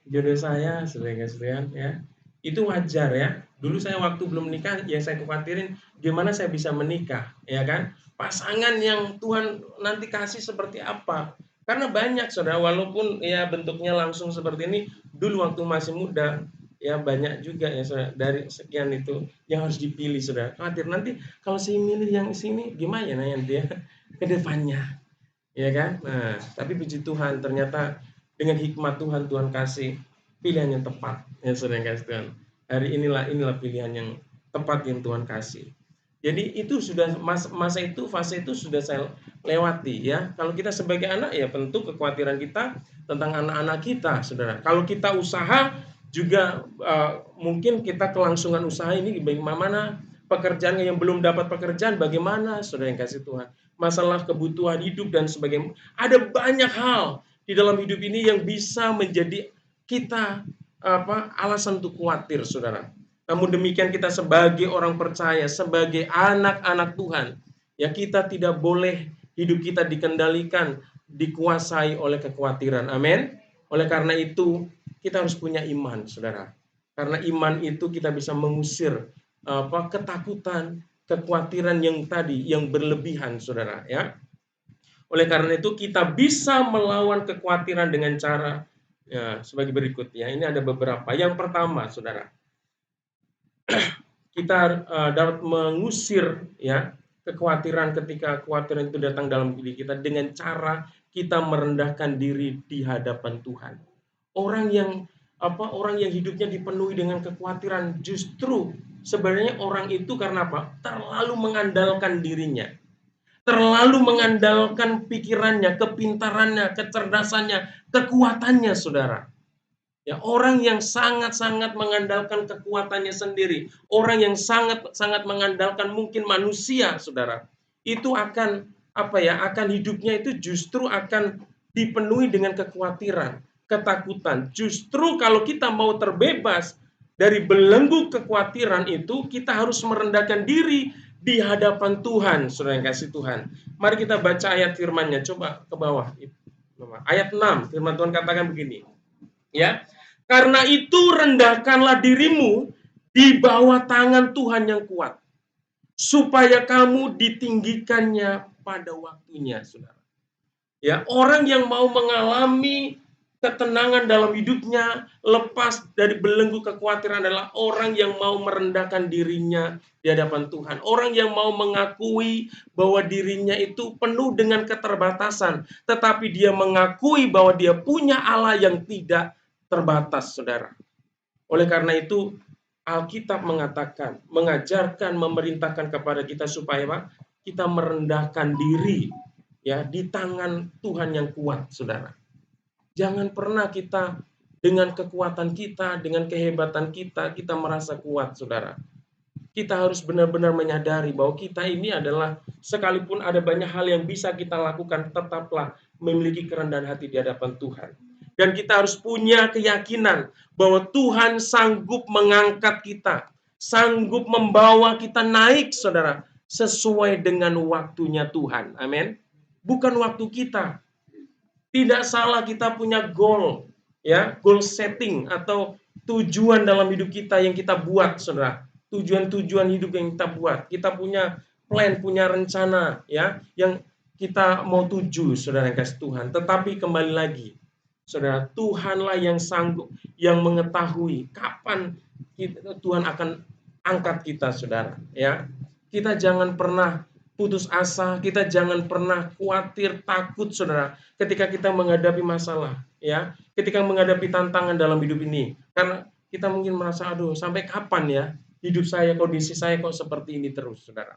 Speaker 2: Jodoh saya, saudara-saudara ya. Itu wajar ya. Dulu saya waktu belum menikah, yang saya khawatirin gimana saya bisa menikah, ya kan? Pasangan yang Tuhan nanti kasih seperti apa? Karena banyak, saudara, walaupun ya bentuknya langsung seperti ini, dulu waktu masih muda, ya banyak juga ya, saudara, dari sekian itu yang harus dipilih, saudara. Khawatir nanti kalau saya milih yang sini gimana ya nanti ya ke depannya, ya kan? Nah, tapi puji Tuhan ternyata dengan hikmat Tuhan, Tuhan kasih pilihan yang tepat, ya saudara yang kasih Tuhan. Hari inilah pilihan yang tepat yang Tuhan kasih. Jadi itu sudah fase itu sudah saya lewati ya. Kalau kita sebagai anak ya tentu kekhawatiran kita tentang anak-anak kita, saudara. Kalau kita usaha juga mungkin kita kelangsungan usaha ini bagaimana, pekerjaan yang belum dapat pekerjaan bagaimana, saudara yang kasih Tuhan. Masalah kebutuhan hidup dan sebagainya. Ada banyak hal di dalam hidup ini yang bisa menjadi kita alasan untuk khawatir, saudara. Namun demikian kita sebagai orang percaya, sebagai anak-anak Tuhan, ya kita tidak boleh hidup kita dikendalikan, dikuasai oleh kekhawatiran. Amin. Oleh karena itu kita harus punya iman, saudara. Karena iman itu kita bisa mengusir ketakutan, kekhawatiran yang berlebihan, saudara. Ya. Oleh karena itu kita bisa melawan kekhawatiran dengan cara ya, sebagai berikut ya. Ini ada beberapa. Yang pertama, saudara, kita dapat mengusir ya kekhawatiran ketika kekhawatiran itu datang dalam diri kita dengan cara kita merendahkan diri di hadapan Tuhan. Orang yang hidupnya dipenuhi dengan kekhawatiran justru sebenarnya orang itu karena apa? Terlalu mengandalkan dirinya. Terlalu mengandalkan pikirannya, kepintarannya, kecerdasannya, kekuatannya, saudara. Ya, orang yang sangat-sangat mengandalkan kekuatannya sendiri, orang yang sangat-sangat mengandalkan mungkin manusia, saudara, itu akan akan hidupnya itu justru akan dipenuhi dengan kekhawatiran, ketakutan. Justru kalau kita mau terbebas dari belenggu kekhawatiran itu, kita harus merendahkan diri di hadapan Tuhan, saudara yang kasih Tuhan. Mari kita baca ayat firman-Nya, coba ke bawah. Ayat 6, firman Tuhan katakan begini. Ya, karena itu rendahkanlah dirimu di bawah tangan Tuhan yang kuat, supaya kamu ditinggikannya pada waktunya, saudara. Ya, orang yang mau mengalami ketenangan dalam hidupnya, lepas dari belenggu kekhawatiran adalah orang yang mau merendahkan dirinya di hadapan Tuhan. Orang yang mau mengakui bahwa dirinya itu penuh dengan keterbatasan, tetapi dia mengakui bahwa dia punya Allah yang tidak terbatas, saudara. Oleh karena itu, Alkitab mengatakan, mengajarkan, memerintahkan kepada kita supaya apa? Kita merendahkan diri ya di tangan Tuhan yang kuat, saudara. Jangan pernah kita dengan kekuatan kita, dengan kehebatan kita merasa kuat, saudara. Kita harus benar-benar menyadari bahwa kita ini adalah, sekalipun ada banyak hal yang bisa kita lakukan, tetaplah memiliki kerendahan hati di hadapan Tuhan. Dan kita harus punya keyakinan bahwa Tuhan sanggup mengangkat kita, sanggup membawa kita naik, saudara, sesuai dengan waktunya Tuhan. Amin. Bukan waktu kita. Tidak salah kita punya goal, ya, goal setting atau tujuan dalam hidup kita yang kita buat, saudara. Tujuan-tujuan hidup yang kita buat. Kita punya plan, punya rencana, ya, yang kita mau tuju, saudara yang kasih Tuhan. Tetapi kembali lagi, saudara, Tuhanlah yang sanggup, yang mengetahui kapan Tuhan akan angkat kita, saudara. Ya, kita jangan pernah putus asa, kita jangan pernah khawatir, takut, saudara, ketika kita menghadapi masalah, ya, ketika menghadapi tantangan dalam hidup ini. Karena kita mungkin merasa, aduh, sampai kapan ya hidup saya, kondisi saya kok seperti ini terus, saudara.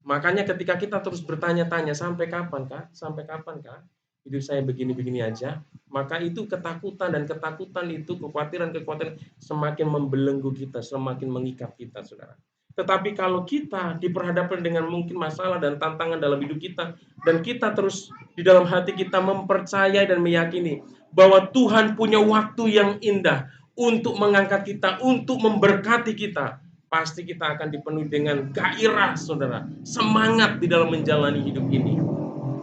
Speaker 2: Makanya ketika kita terus bertanya-tanya, sampai kapan kah? Sampai kapan kah hidup saya begini-begini aja? Maka itu ketakutan, dan ketakutan itu, kekhawatiran-kekhawatiran semakin membelenggu kita, semakin mengikat kita, saudara. Tetapi kalau kita diperhadapkan dengan mungkin masalah dan tantangan dalam hidup kita, dan kita terus di dalam hati kita mempercayai dan meyakini bahwa Tuhan punya waktu yang indah untuk mengangkat kita, untuk memberkati kita, pasti kita akan dipenuhi dengan gairah, saudara, semangat di dalam menjalani hidup ini.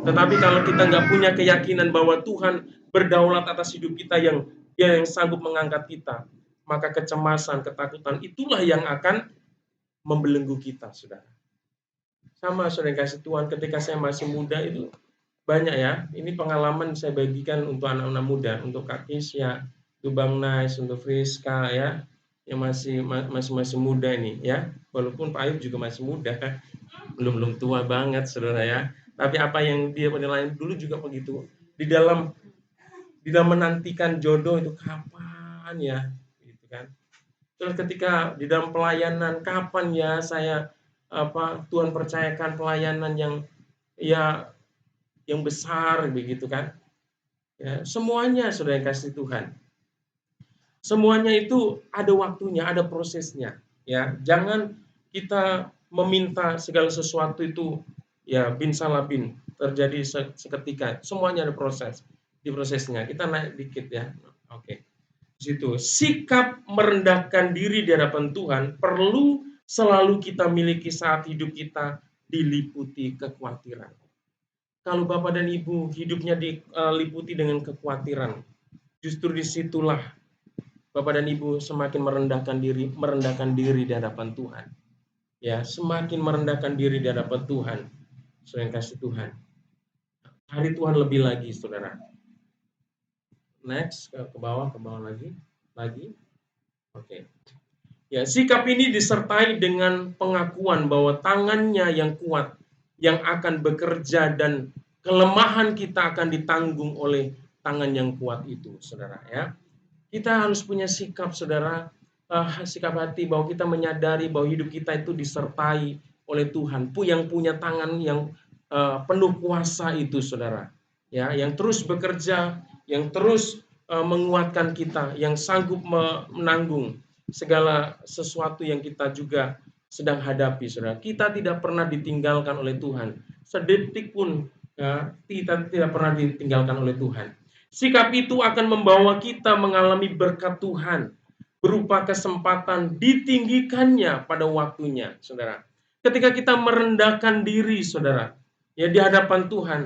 Speaker 2: Tetapi kalau kita nggak punya keyakinan bahwa Tuhan berdaulat atas hidup kita, yang Dia yang sanggup mengangkat kita, maka kecemasan, ketakutan itulah yang akan membelenggu kita, saudara. Sama, saudara yang kasih Tuhan, ketika saya masih muda itu banyak ya. Ini pengalaman saya bagikan untuk anak-anak muda, untuk Kak Kisya, untuk Bang Nais, untuk Friska ya, yang masih muda ini ya. Walaupun Pak Ayub juga masih muda, belum tua banget, saudara ya. Tapi apa yang dia penilaian dulu juga begitu. Di dalam menantikan jodoh itu kapan ya, gitu kan. Terus ketika di dalam pelayanan, kapan ya saya Tuhan percayakan pelayanan ya yang besar begitu kan. Ya, semuanya saudara yang kasih Tuhan. Semuanya itu ada waktunya, ada prosesnya. Ya, jangan kita meminta segala sesuatu itu ya bin salabin terjadi seketika. Semuanya ada proses. Di prosesnya kita naik dikit ya. Oke. Situ sikap merendahkan diri di hadapan Tuhan perlu selalu kita miliki saat hidup kita diliputi kekhawatiran. Kalau Bapak dan Ibu hidupnya diliputi dengan kekhawatiran, justru disitulah Bapak dan Ibu semakin merendahkan diri di hadapan Tuhan. Ya, semakin merendahkan diri di hadapan Tuhan. Saudara yang kasih Tuhan. Hari Tuhan lebih lagi, saudara. Next, ke bawah lagi. Oke. Ya, sikap ini disertai dengan pengakuan bahwa tangannya yang kuat yang akan bekerja, dan kelemahan kita akan ditanggung oleh tangan yang kuat itu, saudara ya. Kita harus punya sikap, saudara, sikap hati bahwa kita menyadari bahwa hidup kita itu disertai oleh Tuhan, yang punya tangan yang penuh kuasa itu, saudara. Ya, yang terus bekerja, yang terus menguatkan kita, yang sanggup menanggung segala sesuatu yang kita juga sedang hadapi, saudara. Kita tidak pernah ditinggalkan oleh Tuhan. Sedetik pun ya, kita tidak pernah ditinggalkan oleh Tuhan. Sikap itu akan membawa kita mengalami berkat Tuhan berupa kesempatan ditinggikannya pada waktunya, saudara. Ketika kita merendahkan diri, saudara, ya di hadapan Tuhan,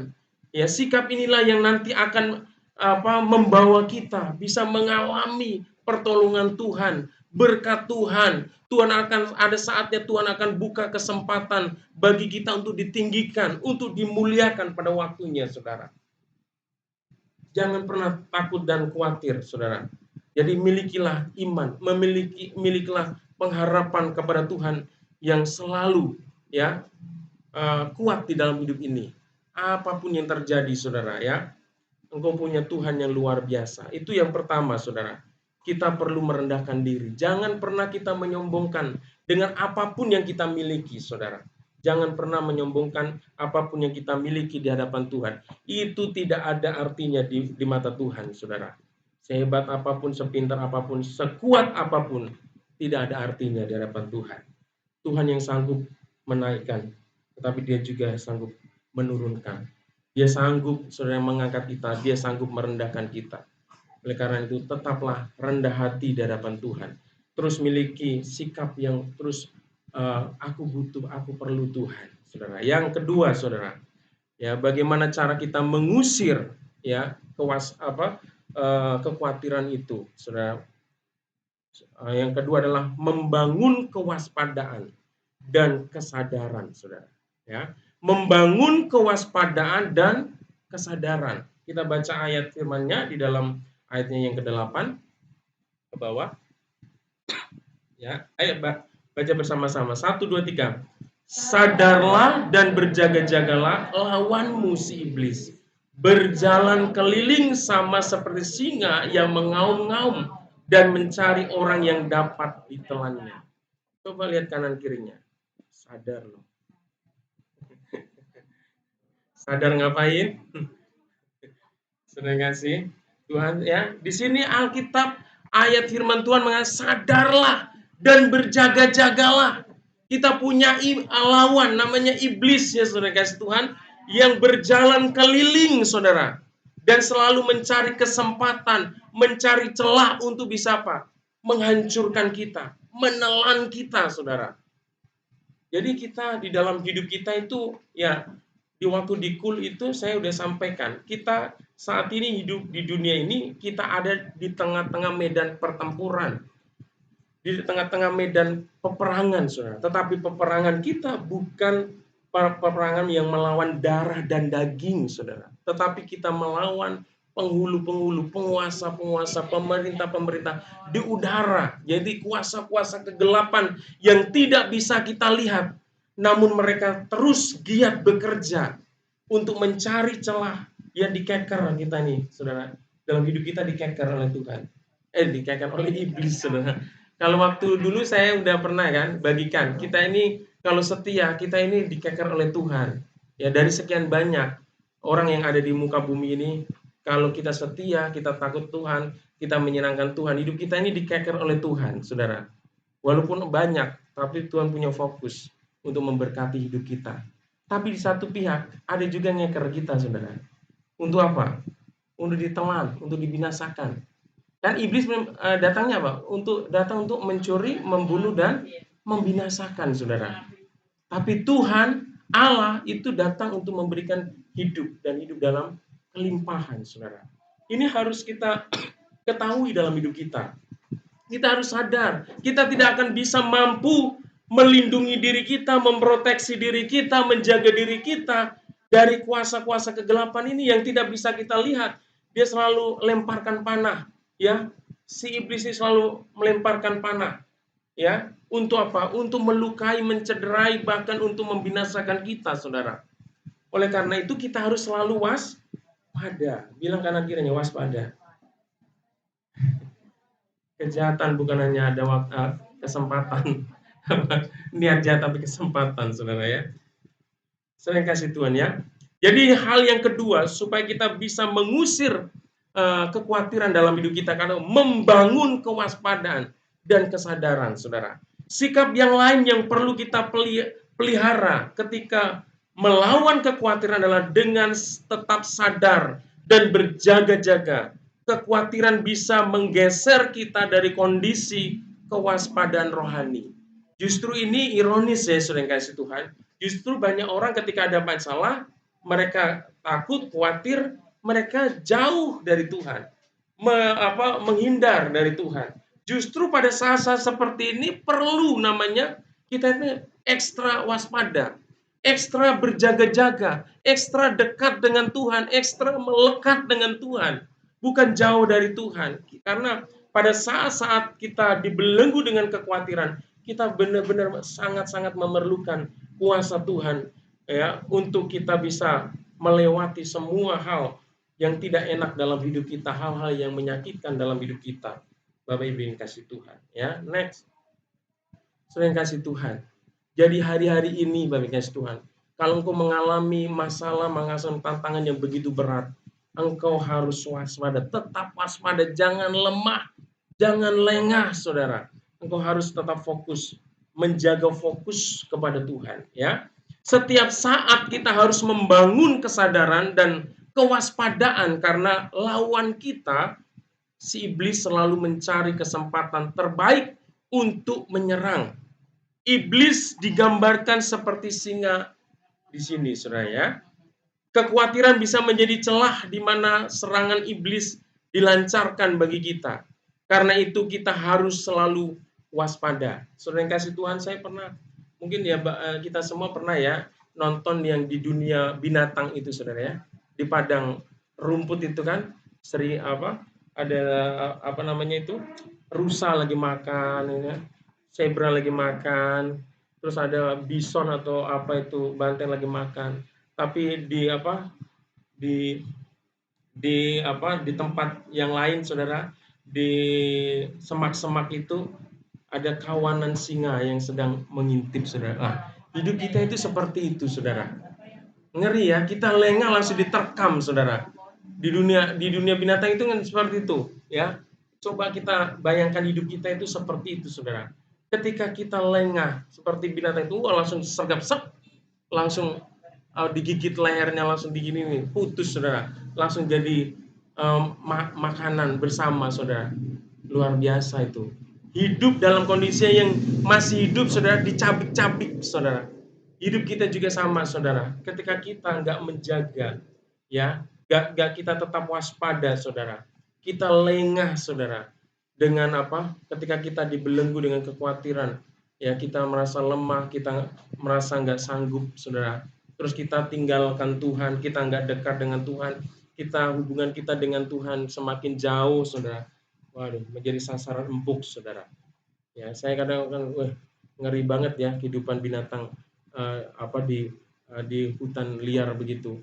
Speaker 2: ya sikap inilah yang nanti akan membawa kita bisa mengalami pertolongan Tuhan, berkat Tuhan. Tuhan akan ada saatnya Tuhan akan buka kesempatan bagi kita untuk ditinggikan, untuk dimuliakan pada waktunya, saudara. Jangan pernah takut dan khawatir, saudara. Jadi milikilah iman, milikilah pengharapan kepada Tuhan yang selalu ya kuat di dalam hidup ini. Apapun yang terjadi, saudara, ya, engkau punya Tuhan yang luar biasa. Itu yang pertama, saudara. Kita perlu merendahkan diri. Jangan pernah kita menyombongkan dengan apapun yang kita miliki, saudara. Jangan pernah menyombongkan apapun yang kita miliki di hadapan Tuhan. Itu tidak ada artinya di mata Tuhan, saudara. Sehebat apapun, sepintar apapun, sekuat apapun, tidak ada artinya di hadapan Tuhan. Tuhan yang sanggup menaikkan, tetapi dia juga sanggup menurunkan. Dia sanggup, saudara, mengangkat kita, dia sanggup merendahkan kita. Oleh karena itu, tetaplah rendah hati di hadapan Tuhan. Terus miliki sikap yang terus aku butuh, aku perlu Tuhan, saudara. Yang kedua, saudara, ya bagaimana cara kita mengusir ya kekhawatiran itu, saudara. Yang kedua adalah membangun kewaspadaan dan kesadaran, saudara. Ya, membangun kewaspadaan dan kesadaran. Kita baca ayat firman-Nya di dalam ayatnya yang ke-8 ke bawah. Ya, ayo baca bersama-sama. 1 2 3. Sadarlah dan berjaga-jagalah lawanmu si iblis. Berjalan keliling sama seperti singa yang mengaum-ngaum dan mencari orang yang dapat ditelannya. Coba lihat kanan kirinya. Sadar loh. Sadar ngapain? Sudah kasih Tuhan ya. Di sini Alkitab ayat firman Tuhan mengatakan sadarlah dan berjaga-jagalah. Kita punya lawan namanya iblis ya saudara kasih Tuhan yang berjalan keliling saudara dan selalu mencari kesempatan, mencari celah untuk bisa apa? Menghancurkan kita, menelan kita saudara. Jadi kita di dalam hidup kita itu ya di waktu di KUL itu saya udah sampaikan, kita saat ini hidup di dunia ini kita ada di tengah-tengah medan pertempuran. Di tengah-tengah medan peperangan, saudara. Tetapi peperangan kita bukan peperangan yang melawan darah dan daging, saudara. Tetapi kita melawan penghulu-penghulu, penguasa-penguasa, pemerintah-pemerintah di udara. Jadi kuasa-kuasa kegelapan yang tidak bisa kita lihat. Namun mereka terus giat bekerja untuk mencari celah yang dikeker kita nih, saudara. Dalam hidup kita dikeker oleh Tuhan. Dikeker oleh iblis, saudara. Kalau waktu dulu saya udah pernah kan bagikan, kita ini kalau setia, kita ini dikeker oleh Tuhan. Ya dari sekian banyak orang yang ada di muka bumi ini, kalau kita setia, kita takut Tuhan, kita menyenangkan Tuhan, hidup kita ini dikeker oleh Tuhan, saudara. Walaupun banyak, tapi Tuhan punya fokus untuk memberkati hidup kita. Tapi di satu pihak, ada juga yang ngeker kita, saudara. Untuk apa? Untuk ditelan, untuk dibinasakan. Kan iblis datangnya apa? Datang untuk mencuri, membunuh dan membinasakan, saudara. Tapi Tuhan Allah itu datang untuk memberikan hidup dan hidup dalam kelimpahan, saudara. Ini harus kita ketahui dalam hidup kita. Kita harus sadar, kita tidak akan bisa mampu melindungi diri kita, memproteksi diri kita, menjaga diri kita dari kuasa-kuasa kegelapan ini yang tidak bisa kita lihat. Dia selalu lemparkan panah. Ya, si iblis ini selalu melemparkan panah, ya, untuk apa? Untuk melukai, mencederai, bahkan untuk membinasakan kita, saudara. Oleh karena itu kita harus selalu waspada. Bilang kanan kirinya waspada. Kejahatan bukan hanya ada kesempatan, niat jahat tapi kesempatan, saudara ya. Saya kasih Tuhan ya. Jadi hal yang kedua supaya kita bisa mengusir kekhawatiran dalam hidup kita karena membangun kewaspadaan dan kesadaran, saudara. Sikap yang lain yang perlu kita pelihara ketika melawan kekhawatiran adalah dengan tetap sadar dan berjaga-jaga. Kekhawatiran bisa menggeser kita dari kondisi kewaspadaan rohani. Justru ini ironis ya, saudara yang kasih Tuhan. Justru banyak orang ketika ada masalah, mereka takut, khawatir, mereka jauh dari Tuhan, menghindar dari Tuhan. Justru pada saat-saat seperti ini perlu namanya kita ini ekstra waspada, ekstra berjaga-jaga, ekstra dekat dengan Tuhan, ekstra melekat dengan Tuhan, bukan jauh dari Tuhan. Karena pada saat-saat kita dibelenggu dengan kekhawatiran, kita benar-benar sangat-sangat memerlukan kuasa Tuhan ya untuk kita bisa melewati semua hal yang tidak enak dalam hidup kita, hal-hal yang menyakitkan dalam hidup kita. Bapak Ibu yang kasih Tuhan, ya. Next. Saudara yang kasih Tuhan. Jadi hari-hari ini Bapak kasih Tuhan, kalau engkau mengalami masalah, mengalami tantangan yang begitu berat, engkau harus waspada, tetap waspada, jangan lemah, jangan lengah, Saudara. Engkau harus tetap fokus, menjaga fokus kepada Tuhan, ya. Setiap saat kita harus membangun kesadaran dan kewaspadaan karena lawan kita, si iblis selalu mencari kesempatan terbaik untuk menyerang. Iblis digambarkan seperti singa di sini, Saudara ya. Kekhawatiran bisa menjadi celah di mana serangan iblis dilancarkan bagi kita. Karena itu kita harus selalu waspada. Saudara yang kasih Tuhan, saya pernah, mungkin ya kita semua pernah ya nonton yang di dunia binatang itu, Saudara ya. Di padang rumput itu kan ada apa namanya itu? Rusa lagi makan ya. Zebra lagi makan, terus ada bison atau apa itu banteng lagi makan. Tapi di di tempat yang lain, Saudara, di semak-semak itu ada kawanan singa yang sedang mengintip, Saudara. Nah, hidup kita itu seperti itu, Saudara. Ngeri ya, kita lengah langsung diterkam, Saudara. Di dunia binatang itu kan seperti itu, ya. Coba kita bayangkan hidup kita itu seperti itu, Saudara. Ketika kita lengah seperti binatang itu, langsung sergap langsung digigit lehernya, langsung digini nih, putus, Saudara. Langsung jadi makanan bersama, Saudara. Luar biasa itu. Hidup dalam kondisi yang masih hidup, Saudara, dicabik-cabik, Saudara. Hidup kita juga sama, Saudara. Ketika kita nggak menjaga, ya, nggak kita tetap waspada, Saudara. Kita lengah, Saudara. Dengan apa? Ketika kita dibelenggu dengan kekhawatiran, ya kita merasa lemah, kita merasa nggak sanggup, Saudara. Terus kita tinggalkan Tuhan, kita nggak dekat dengan Tuhan, hubungan kita dengan Tuhan semakin jauh, Saudara. Waduh, menjadi sasaran empuk, Saudara. Ya, saya kadang-kadang ngeri banget ya kehidupan binatang di hutan liar begitu.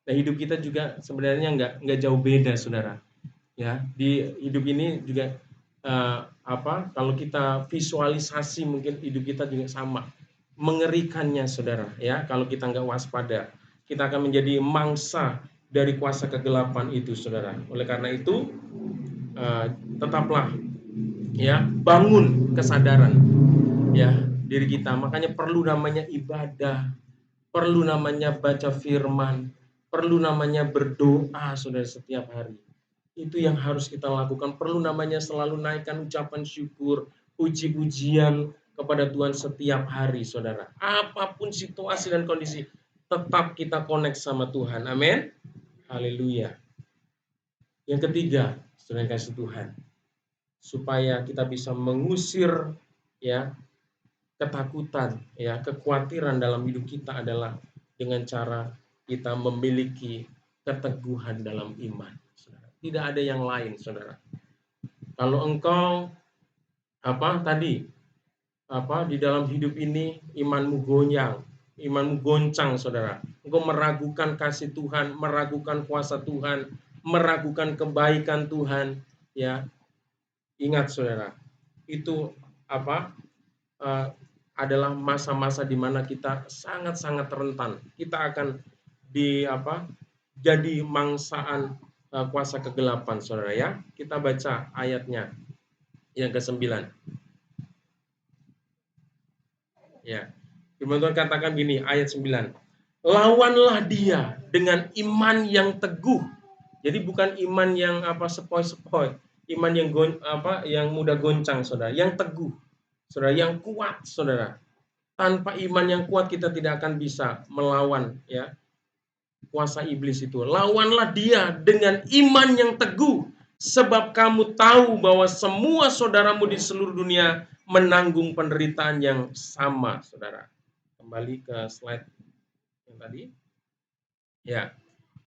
Speaker 2: Nah, hidup kita juga sebenarnya nggak jauh beda, Saudara. Ya, di hidup ini juga kalau kita visualisasi mungkin hidup kita juga sama. Mengerikannya, Saudara, ya, kalau kita nggak waspada, kita akan menjadi mangsa dari kuasa kegelapan itu, Saudara. Oleh karena itu, tetaplah ya bangun kesadaran ya diri kita. Makanya perlu namanya ibadah, perlu namanya baca firman, perlu namanya berdoa, Saudara, setiap hari. Itu yang harus kita lakukan. Perlu namanya selalu naikkan ucapan syukur, puji-pujian kepada Tuhan setiap hari, Saudara. Apapun situasi dan kondisi, tetap kita connect sama Tuhan. Amin. Haleluya. Yang ketiga, Saudara yang kasih Tuhan, supaya kita bisa mengusir ya ketakutan, ya, kekhawatiran dalam hidup kita adalah dengan cara kita memiliki keteguhan dalam iman, Saudara. Tidak ada yang lain, Saudara. Kalau engkau di dalam hidup ini imanmu goyang, imanmu goncang, Saudara. Engkau meragukan kasih Tuhan, meragukan kuasa Tuhan, meragukan kebaikan Tuhan, ya. Ingat, Saudara, itu adalah masa-masa di mana kita sangat-sangat rentan. Kita akan jadi mangsaan kuasa kegelapan, Saudara ya. Kita baca ayatnya yang ke-9. Ya. Firman Tuhan katakan gini, ayat 9. Lawanlah dia dengan iman yang teguh. Jadi bukan iman yang sepoi-sepoi, iman yang mudah goncang, Saudara, yang teguh. Saudara, yang kuat, saudara. Tanpa iman yang kuat kita tidak akan bisa melawan ya kuasa iblis itu. Lawanlah dia dengan iman yang teguh, sebab kamu tahu bahwa semua saudaramu di seluruh dunia menanggung penderitaan yang sama, saudara. Kembali ke slide yang tadi. Ya,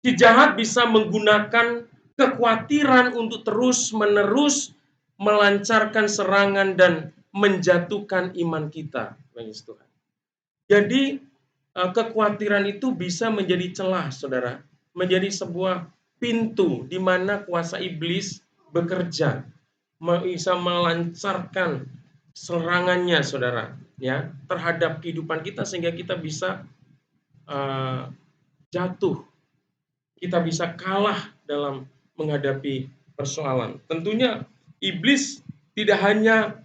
Speaker 2: si jahat bisa menggunakan kekhawatiran untuk terus-menerus melancarkan serangan dan menjatuhkan iman kita. Tuhan. Jadi kekhawatiran itu bisa menjadi celah, saudara. Menjadi sebuah pintu di mana kuasa iblis bekerja. Bisa melancarkan serangannya, saudara. Ya, terhadap kehidupan kita sehingga kita bisa jatuh. Kita bisa kalah dalam menghadapi persoalan. Tentunya iblis tidak hanya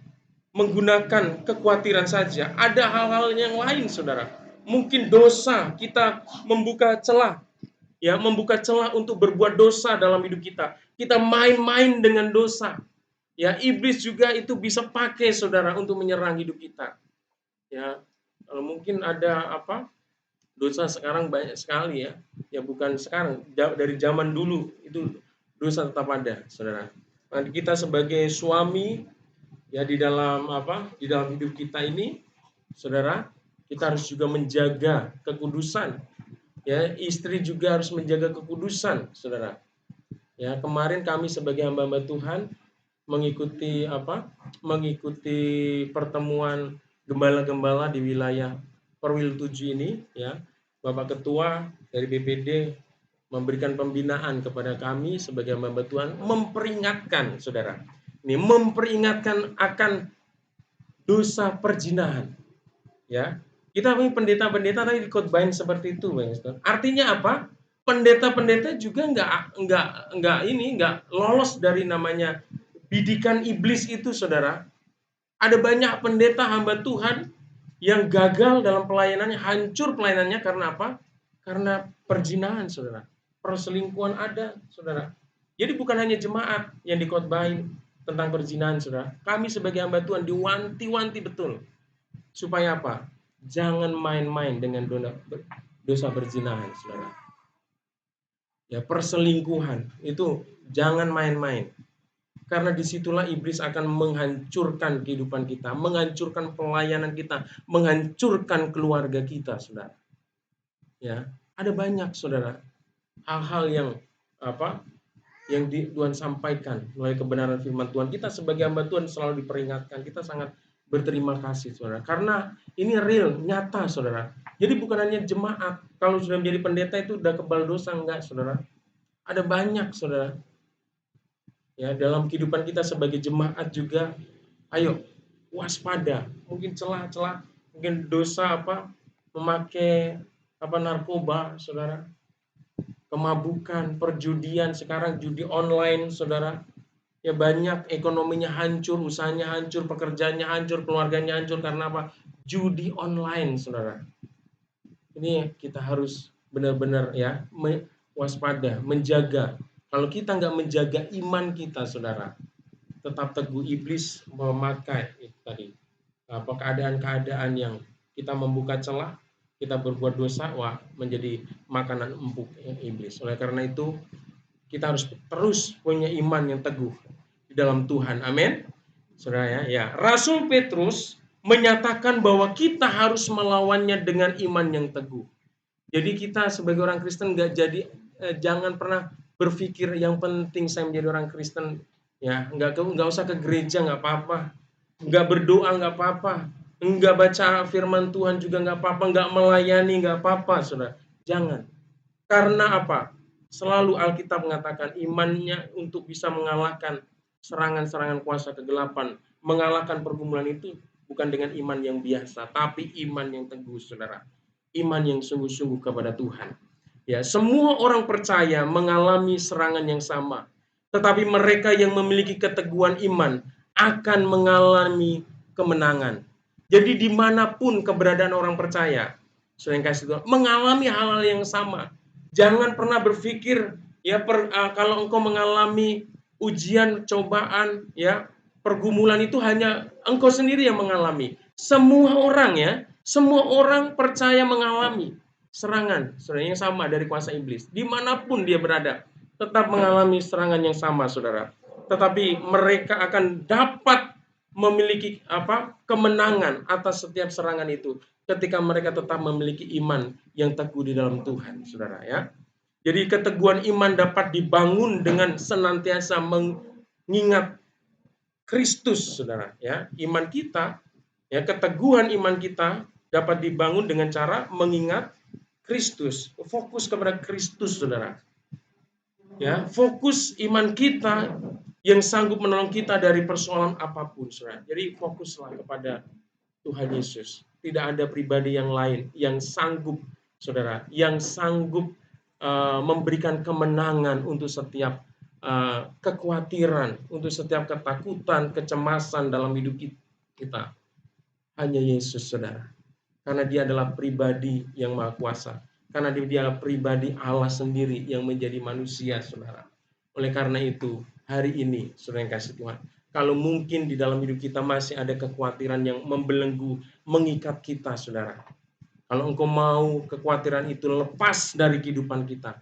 Speaker 2: menggunakan kekhawatiran saja. Ada hal-hal yang lain, saudara. Mungkin dosa, kita membuka celah. Ya, membuka celah untuk berbuat dosa dalam hidup kita. Kita main-main dengan dosa. Ya, iblis juga itu bisa pakai, saudara, untuk menyerang hidup kita. Ya, kalau mungkin ada dosa sekarang banyak sekali ya. Ya bukan sekarang, dari zaman dulu itu dosa tetap ada, saudara. Nah, kita sebagai suami ya di dalam di dalam hidup kita ini, saudara, kita harus juga menjaga kekudusan. Ya, istri juga harus menjaga kekudusan, saudara. Ya, kemarin kami sebagai hamba-hamba Tuhan mengikuti mengikuti pertemuan gembala-gembala di wilayah Perwil 7 ini, ya. Bapak Ketua dari BPD memberikan pembinaan kepada kami sebagai hamba Tuhan, memperingatkan, saudara. Ini memperingatkan akan dosa perzinahan. Ya, kita punya pendeta-pendeta tadi dikhotbahin seperti itu, Bang. Artinya apa? Pendeta-pendeta juga nggak lolos dari namanya bidikan iblis itu, saudara. Ada banyak pendeta hamba Tuhan yang gagal dalam pelayanannya, hancur pelayanannya karena apa? Karena perzinahan, saudara. Perselingkuhan ada, saudara. Jadi bukan hanya jemaat yang dikhotbahin tentang perzinahan, saudara. Kami sebagai hamba Tuhan diwanti-wanti betul. Supaya apa? Jangan main-main dengan dosa perzinahan, saudara. Ya, perselingkuhan itu jangan main-main. Karena disitulah iblis akan menghancurkan kehidupan kita, menghancurkan pelayanan kita, menghancurkan keluarga kita, saudara. Ya, ada banyak, saudara, hal-hal yang Tuhan sampaikan melalui kebenaran firman Tuhan. Kita sebagai hamba Tuhan selalu diperingatkan. Kita sangat berterima kasih, saudara, karena ini real, nyata, saudara. Jadi bukan hanya jemaat, kalau sudah menjadi pendeta itu udah kebal dosa, enggak, saudara. Ada banyak, saudara. Ya, dalam kehidupan kita sebagai jemaat juga, ayo waspada. Mungkin celah-celah, mungkin dosa memakai narkoba, saudara. Kemabukan, perjudian, sekarang judi online, saudara. Ya banyak, ekonominya hancur, usahanya hancur, pekerjaannya hancur, keluarganya hancur karena apa? Judi online, saudara. Ini kita harus benar-benar ya waspada, menjaga. Kalau kita nggak menjaga iman kita, saudara, tetap teguh iblis memakai itu tadi keadaan-keadaan yang kita membuka celah, kita berbuat dosa, menjadi makanan empuk iblis. Oleh karena itu kita harus terus punya iman yang teguh di dalam Tuhan. Amin. Saudara ya. Rasul Petrus menyatakan bahwa kita harus melawannya dengan iman yang teguh. Jadi kita sebagai orang Kristen jangan pernah berpikir yang penting saya menjadi orang Kristen, ya nggak usah ke gereja nggak apa-apa, nggak berdoa nggak apa-apa, nggak baca firman Tuhan juga nggak apa-apa, nggak melayani nggak apa-apa, saudara. Jangan. Karena apa? Selalu Alkitab mengatakan imannya untuk bisa mengalahkan serangan-serangan kuasa kegelapan, mengalahkan pergumulan itu bukan dengan iman yang biasa, tapi iman yang teguh, saudara. Iman yang sungguh-sungguh kepada Tuhan. Ya, semua orang percaya mengalami serangan yang sama. Tetapi mereka yang memiliki keteguhan iman akan mengalami kemenangan. Jadi dimanapun keberadaan orang percaya, mengalami hal-hal yang sama. Jangan pernah berpikir kalau engkau mengalami ujian, cobaan, ya pergumulan itu hanya engkau sendiri yang mengalami. Semua orang percaya mengalami serangan yang sama dari kuasa iblis. Dimanapun dia berada, tetap mengalami serangan yang sama, saudara. Tetapi mereka akan dapat memiliki kemenangan atas setiap serangan itu ketika mereka tetap memiliki iman yang teguh di dalam Tuhan, saudara ya. Jadi keteguhan iman dapat dibangun dengan senantiasa mengingat Kristus, saudara ya. Iman kita, ya, keteguhan iman kita dapat dibangun dengan cara mengingat Kristus, fokus kepada Kristus, saudara. Ya, fokus iman kita yang sanggup menolong kita dari persoalan apapun, saudara. Jadi fokuslah kepada Tuhan Yesus. Tidak ada pribadi yang lain yang sanggup, saudara, yang sanggup memberikan kemenangan untuk setiap kekhawatiran, untuk setiap ketakutan, kecemasan dalam hidup kita. Hanya Yesus, saudara. Karena dia adalah pribadi yang maha kuasa. Karena dia adalah pribadi Allah sendiri yang menjadi manusia, saudara. Oleh karena itu, hari ini, saudara yang kasih Tuhan, kalau mungkin di dalam hidup kita masih ada kekhawatiran yang membelenggu, mengikat kita, saudara. Kalau engkau mau kekhawatiran itu lepas dari kehidupan kita,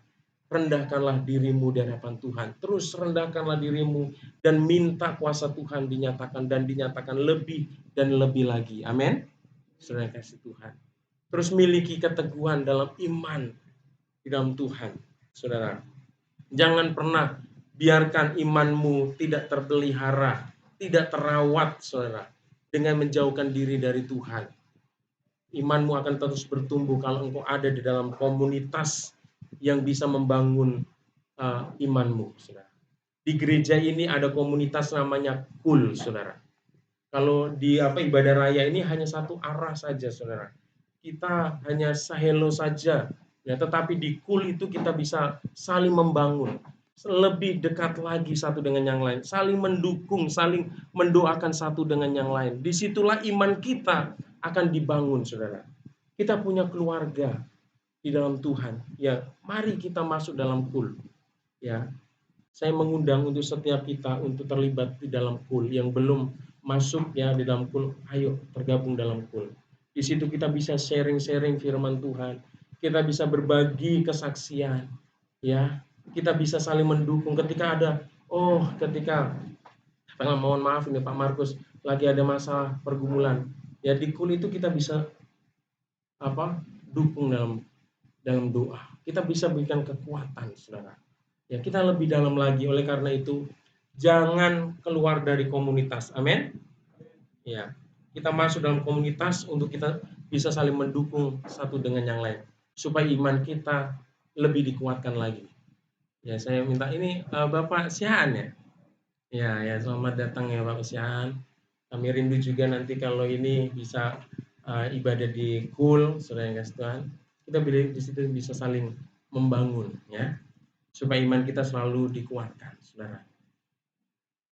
Speaker 2: rendahkanlah dirimu di hadapan Tuhan. Terus rendahkanlah dirimu dan minta kuasa Tuhan dinyatakan lebih dan lebih lagi. Amin. Saudara yang kasih Tuhan. Terus miliki keteguhan dalam iman di dalam Tuhan, saudara. Jangan pernah biarkan imanmu tidak terpelihara, tidak terawat, saudara, dengan menjauhkan diri dari Tuhan. Imanmu akan terus bertumbuh kalau engkau ada di dalam komunitas yang bisa membangun imanmu, saudara. Di gereja ini ada komunitas namanya KUL, saudara. Kalau di ibadah raya ini hanya satu arah saja, saudara. Kita hanya sahelo saja, ya. Tetapi di KUL itu kita bisa saling membangun, lebih dekat lagi satu dengan yang lain, saling mendukung, saling mendoakan satu dengan yang lain. Disitulah iman kita akan dibangun, saudara. Kita punya keluarga di dalam Tuhan, ya. Mari kita masuk dalam KUL, ya. Saya mengundang untuk setiap kita untuk terlibat di dalam KUL. Yang belum masuk ya di dalam KUL, ayo tergabung dalam KUL. Di situ kita bisa sharing-sharing firman Tuhan, kita bisa berbagi kesaksian, ya. Kita bisa saling mendukung ketika ada, mohon maaf ini Pak Markus lagi ada masalah pergumulan, ya di KUL itu kita bisa dukung dalam doa. Kita bisa berikan kekuatan, saudara. Ya, kita lebih dalam lagi. Oleh karena itu, jangan keluar dari komunitas. Amin. Ya, kita masuk dalam komunitas untuk kita bisa saling mendukung satu dengan yang lain, supaya iman kita lebih dikuatkan lagi. Ya, saya minta ini Bapak Siaan ya. Ya, selamat datang ya Bapak Siaan. Kami rindu juga nanti kalau ini bisa ibadah di KUL, saudara yang kasih Tuhan. Kita di situ bisa saling membangun, ya, supaya iman kita selalu dikuatkan, saudara.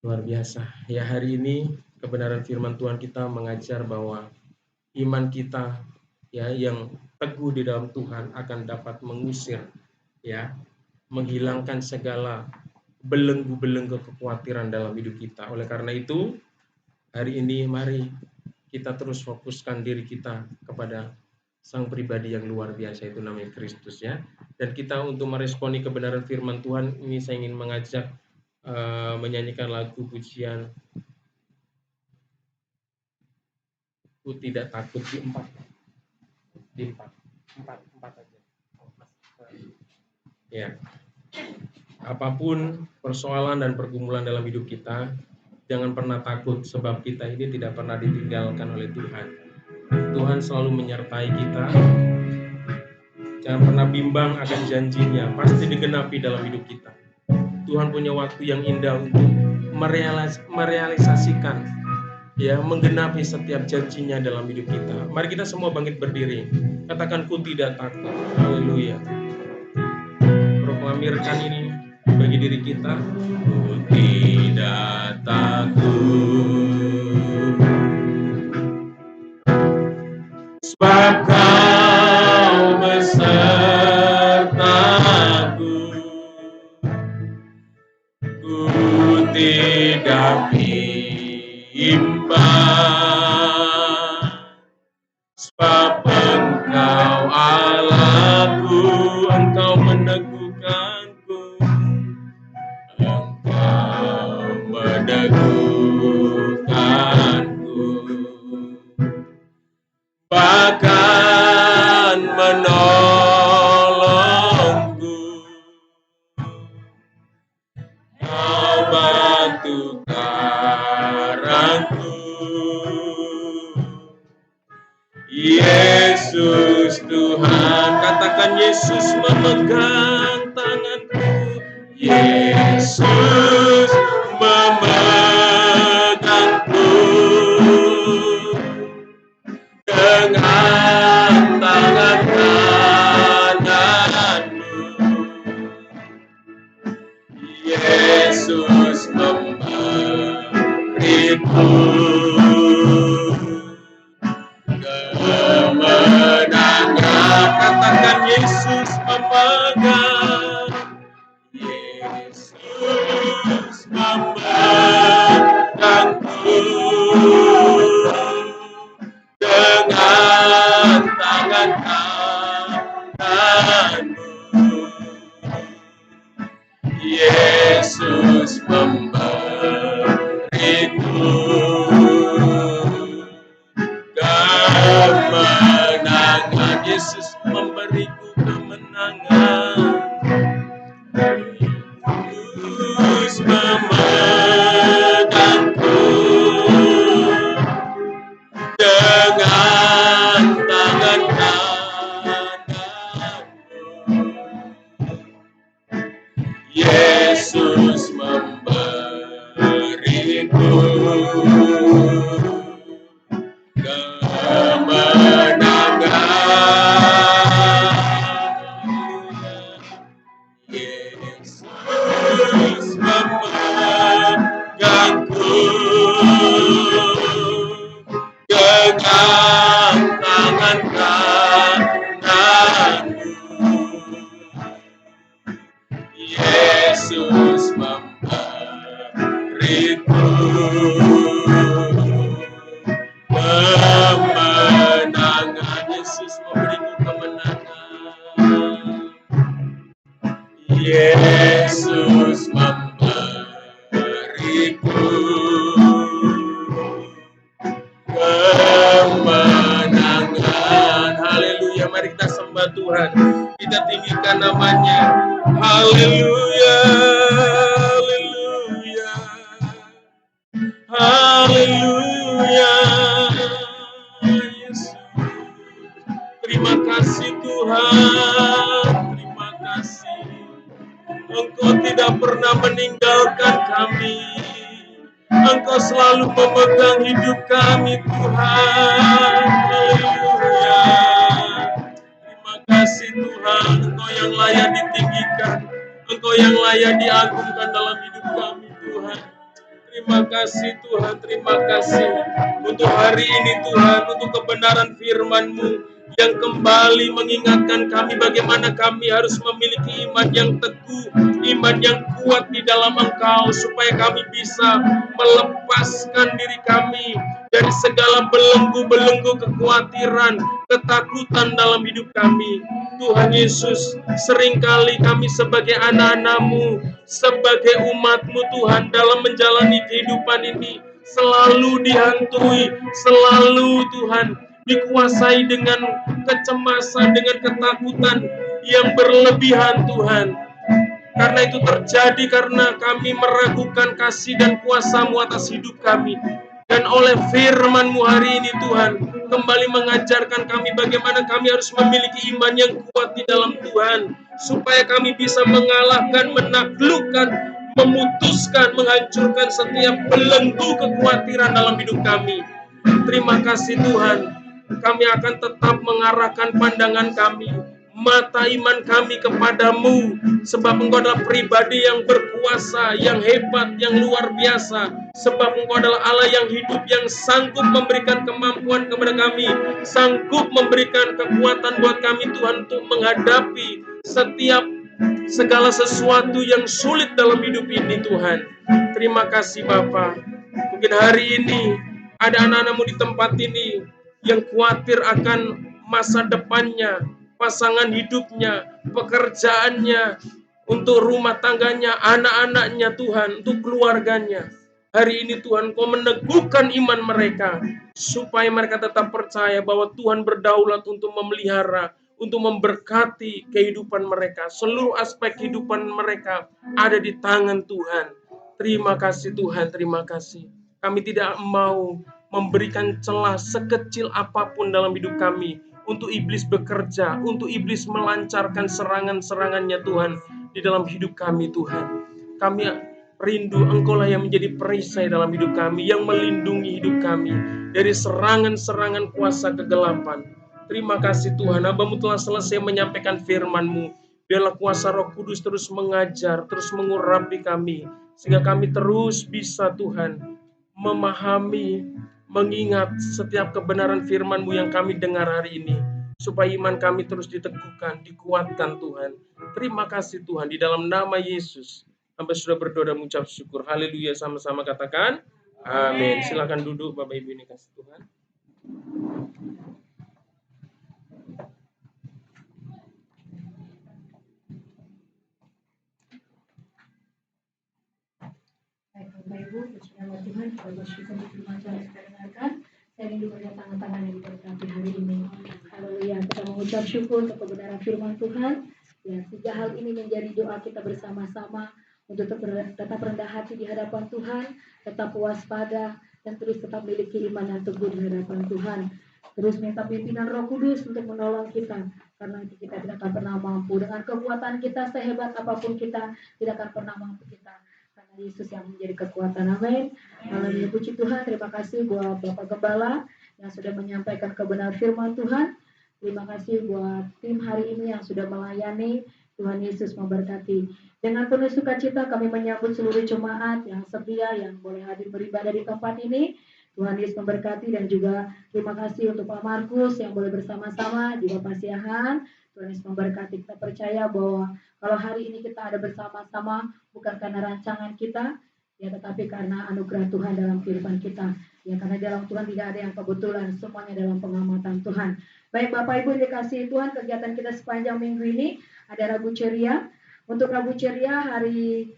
Speaker 2: Luar biasa. Ya, hari ini kebenaran firman Tuhan kita mengajar bahwa iman kita, ya, yang teguh di dalam Tuhan akan dapat mengusir, ya, menghilangkan segala belenggu-belenggu kekhawatiran dalam hidup kita. Oleh karena itu, hari ini mari kita terus fokuskan diri kita kepada Sang pribadi yang luar biasa, itu namanya Kristus, ya. Dan kita untuk meresponi kebenaran firman Tuhan ini, saya ingin mengajak menyanyikan lagu pujian Ku Tidak Takut di 4 aja. Ya. Apapun persoalan dan pergumulan dalam hidup kita, jangan pernah takut, sebab kita ini tidak pernah ditinggalkan oleh Tuhan. Tuhan selalu menyertai kita. Jangan pernah bimbang akan janjinya, pasti digenapi dalam hidup kita. Tuhan punya waktu yang indah untuk merealisasikan, ya, menggenapi setiap janjinya dalam hidup kita. Mari kita semua bangkit berdiri. Katakan, ku tidak takut. Haleluya. Proklamirkan ini bagi diri kita. Ku tidak takut, sebab Kau besertaku. Ku tidak imbang. Sebab Engkau Allahku, Engkau meneguhkanku, Engkau meneguhkanku, bahkan menolongku. Kau batu karangku, Yesus Tuhan. Katakan Yesus memegang tanganku, Yesus memegangku dengan tangan kananmu. Yesus memberiku kemenangan. Katakan Yesus memegang, Yesus memegangku dengan tangan kananmu. Yesus memberiku kemenangan. Yesus memberiku kemenangan. Yesus memegangku dengan tangan kananmu. Yesus memberiku kemenangan. Yesus memegangku dengan tangan kananmu. Yesus memberiku kemenangan. Yesus memberiku kemenangan. Yesus memberiku kemenangan. Haleluya, mari kita sembah Tuhan, kita tinggikan namanya. Haleluya, haleluya, haleluya. Yesus, terima kasih Tuhan, terima kasih. Engkau tidak pernah meninggalkan kami. Engkau selalu memegang hidup kami Tuhan. Haleluya. Terima kasih Tuhan, Engkau yang layak ditinggikan, Engkau yang layak diagungkan dalam hidup kami Tuhan. Terima kasih Tuhan, terima kasih untuk hari ini Tuhan, untuk kebenaran firman-Mu yang kembali mengingatkan kami bagaimana kami harus memiliki iman yang teguh, iman yang kuat di dalam Engkau, supaya kami bisa melepaskan diri kami dari segala belenggu-belenggu kekhawatiran, ketakutan dalam hidup kami. Tuhan Yesus, seringkali kami sebagai anak-anak-Mu, sebagai umat-Mu Tuhan, dalam menjalani kehidupan ini selalu dihantui, selalu Tuhan dikuasai dengan kecemasan, dengan ketakutan yang berlebihan Tuhan. Karena itu terjadi karena kami meragukan kasih dan kuasa-Mu atas hidup kami. Dan oleh firman-Mu hari ini Tuhan, kembali mengajarkan kami bagaimana kami harus memiliki iman yang kuat di dalam Tuhan, supaya kami bisa mengalahkan, menaklukkan, memutuskan, menghancurkan setiap belenggu kekhawatiran dalam hidup kami. Terima kasih Tuhan, kami akan tetap mengarahkan pandangan kami, mata iman kami kepadamu, sebab Engkau adalah pribadi yang berkuasa, yang hebat, yang luar biasa, sebab Engkau adalah Allah yang hidup, yang sanggup memberikan kemampuan kepada kami, sanggup memberikan kekuatan buat kami Tuhan, untuk menghadapi setiap segala sesuatu yang sulit dalam hidup ini Tuhan. Terima kasih Bapa. Mungkin hari ini ada anak-anakmu di tempat ini yang khawatir akan masa depannya, pasangan hidupnya, pekerjaannya, untuk rumah tangganya, anak-anaknya Tuhan, untuk keluarganya. Hari ini Tuhan, Kau meneguhkan iman mereka, supaya mereka tetap percaya bahwa Tuhan berdaulat untuk memelihara, untuk memberkati kehidupan mereka. Seluruh aspek kehidupan mereka ada di tangan Tuhan. Terima kasih Tuhan, terima kasih. Kami tidak mau memberikan celah sekecil apapun dalam hidup kami untuk iblis bekerja, untuk iblis melancarkan serangan-serangannya Tuhan di dalam hidup kami Tuhan. Kami rindu Engkaulah yang menjadi perisai dalam hidup kami, yang melindungi hidup kami dari serangan-serangan kuasa kegelapan. Terima kasih Tuhan, Hamba-Mu telah selesai menyampaikan firman-Mu. Biarlah kuasa Roh Kudus terus mengajar, terus mengurapi kami, sehingga kami terus bisa Tuhan memahami, mengingat setiap kebenaran firman-Mu yang kami dengar hari ini, supaya iman kami terus diteguhkan, dikuatkan Tuhan. Terima kasih Tuhan, di dalam nama Yesus hamba sudah berdoa dan mengucap syukur. Haleluya, sama-sama katakan amin. Silakan duduk Bapak Ibu ini kasih Tuhan.
Speaker 3: Baik, Bapak Ibu, puji nama Tuhan, kita bersyukur untuk firman Tuhan yang kita dengarkan. Saya rindu melihat tangan-tangan yang diberkati hari ini. Haleluya, kita mengucap syukur untuk kebenaran firman Tuhan. Ya, 3 hal ini menjadi doa kita bersama-sama untuk tetap rendah hati di hadapan Tuhan, tetap waspada, dan terus tetap memiliki iman yang teguh di hadapan Tuhan. Terus minta pimpinan Roh Kudus untuk menolong kita, karena kita tidak akan pernah mampu. Dengan kekuatan kita, sehebat apapun kita, tidak akan pernah mampu kita. Yesus yang menjadi kekuatan, amin. Haleluya, puji Tuhan. Terima kasih buat Bapak Gembala yang sudah menyampaikan kebenaran firman Tuhan. Terima kasih buat tim hari ini yang sudah melayani. Tuhan Yesus memberkati. Dengan penuh sukacita kami menyambut seluruh jemaat yang setia yang boleh hadir beribadah di tempat ini. Tuhan Yesus memberkati, dan juga terima kasih untuk Pak Markus yang boleh bersama-sama, juga Pak Siahan. Tuhan Yesus memberkati. Kita percaya bahwa kalau hari ini kita ada bersama-sama bukan karena rancangan kita, ya, tetapi karena anugerah Tuhan dalam kehidupan kita. Ya, karena dalam Tuhan tidak ada yang kebetulan, semuanya dalam pengamatan Tuhan. Baik Bapak Ibu dikasihi Tuhan, kegiatan kita sepanjang minggu ini ada Rabu Ceria. Untuk Rabu Ceria hari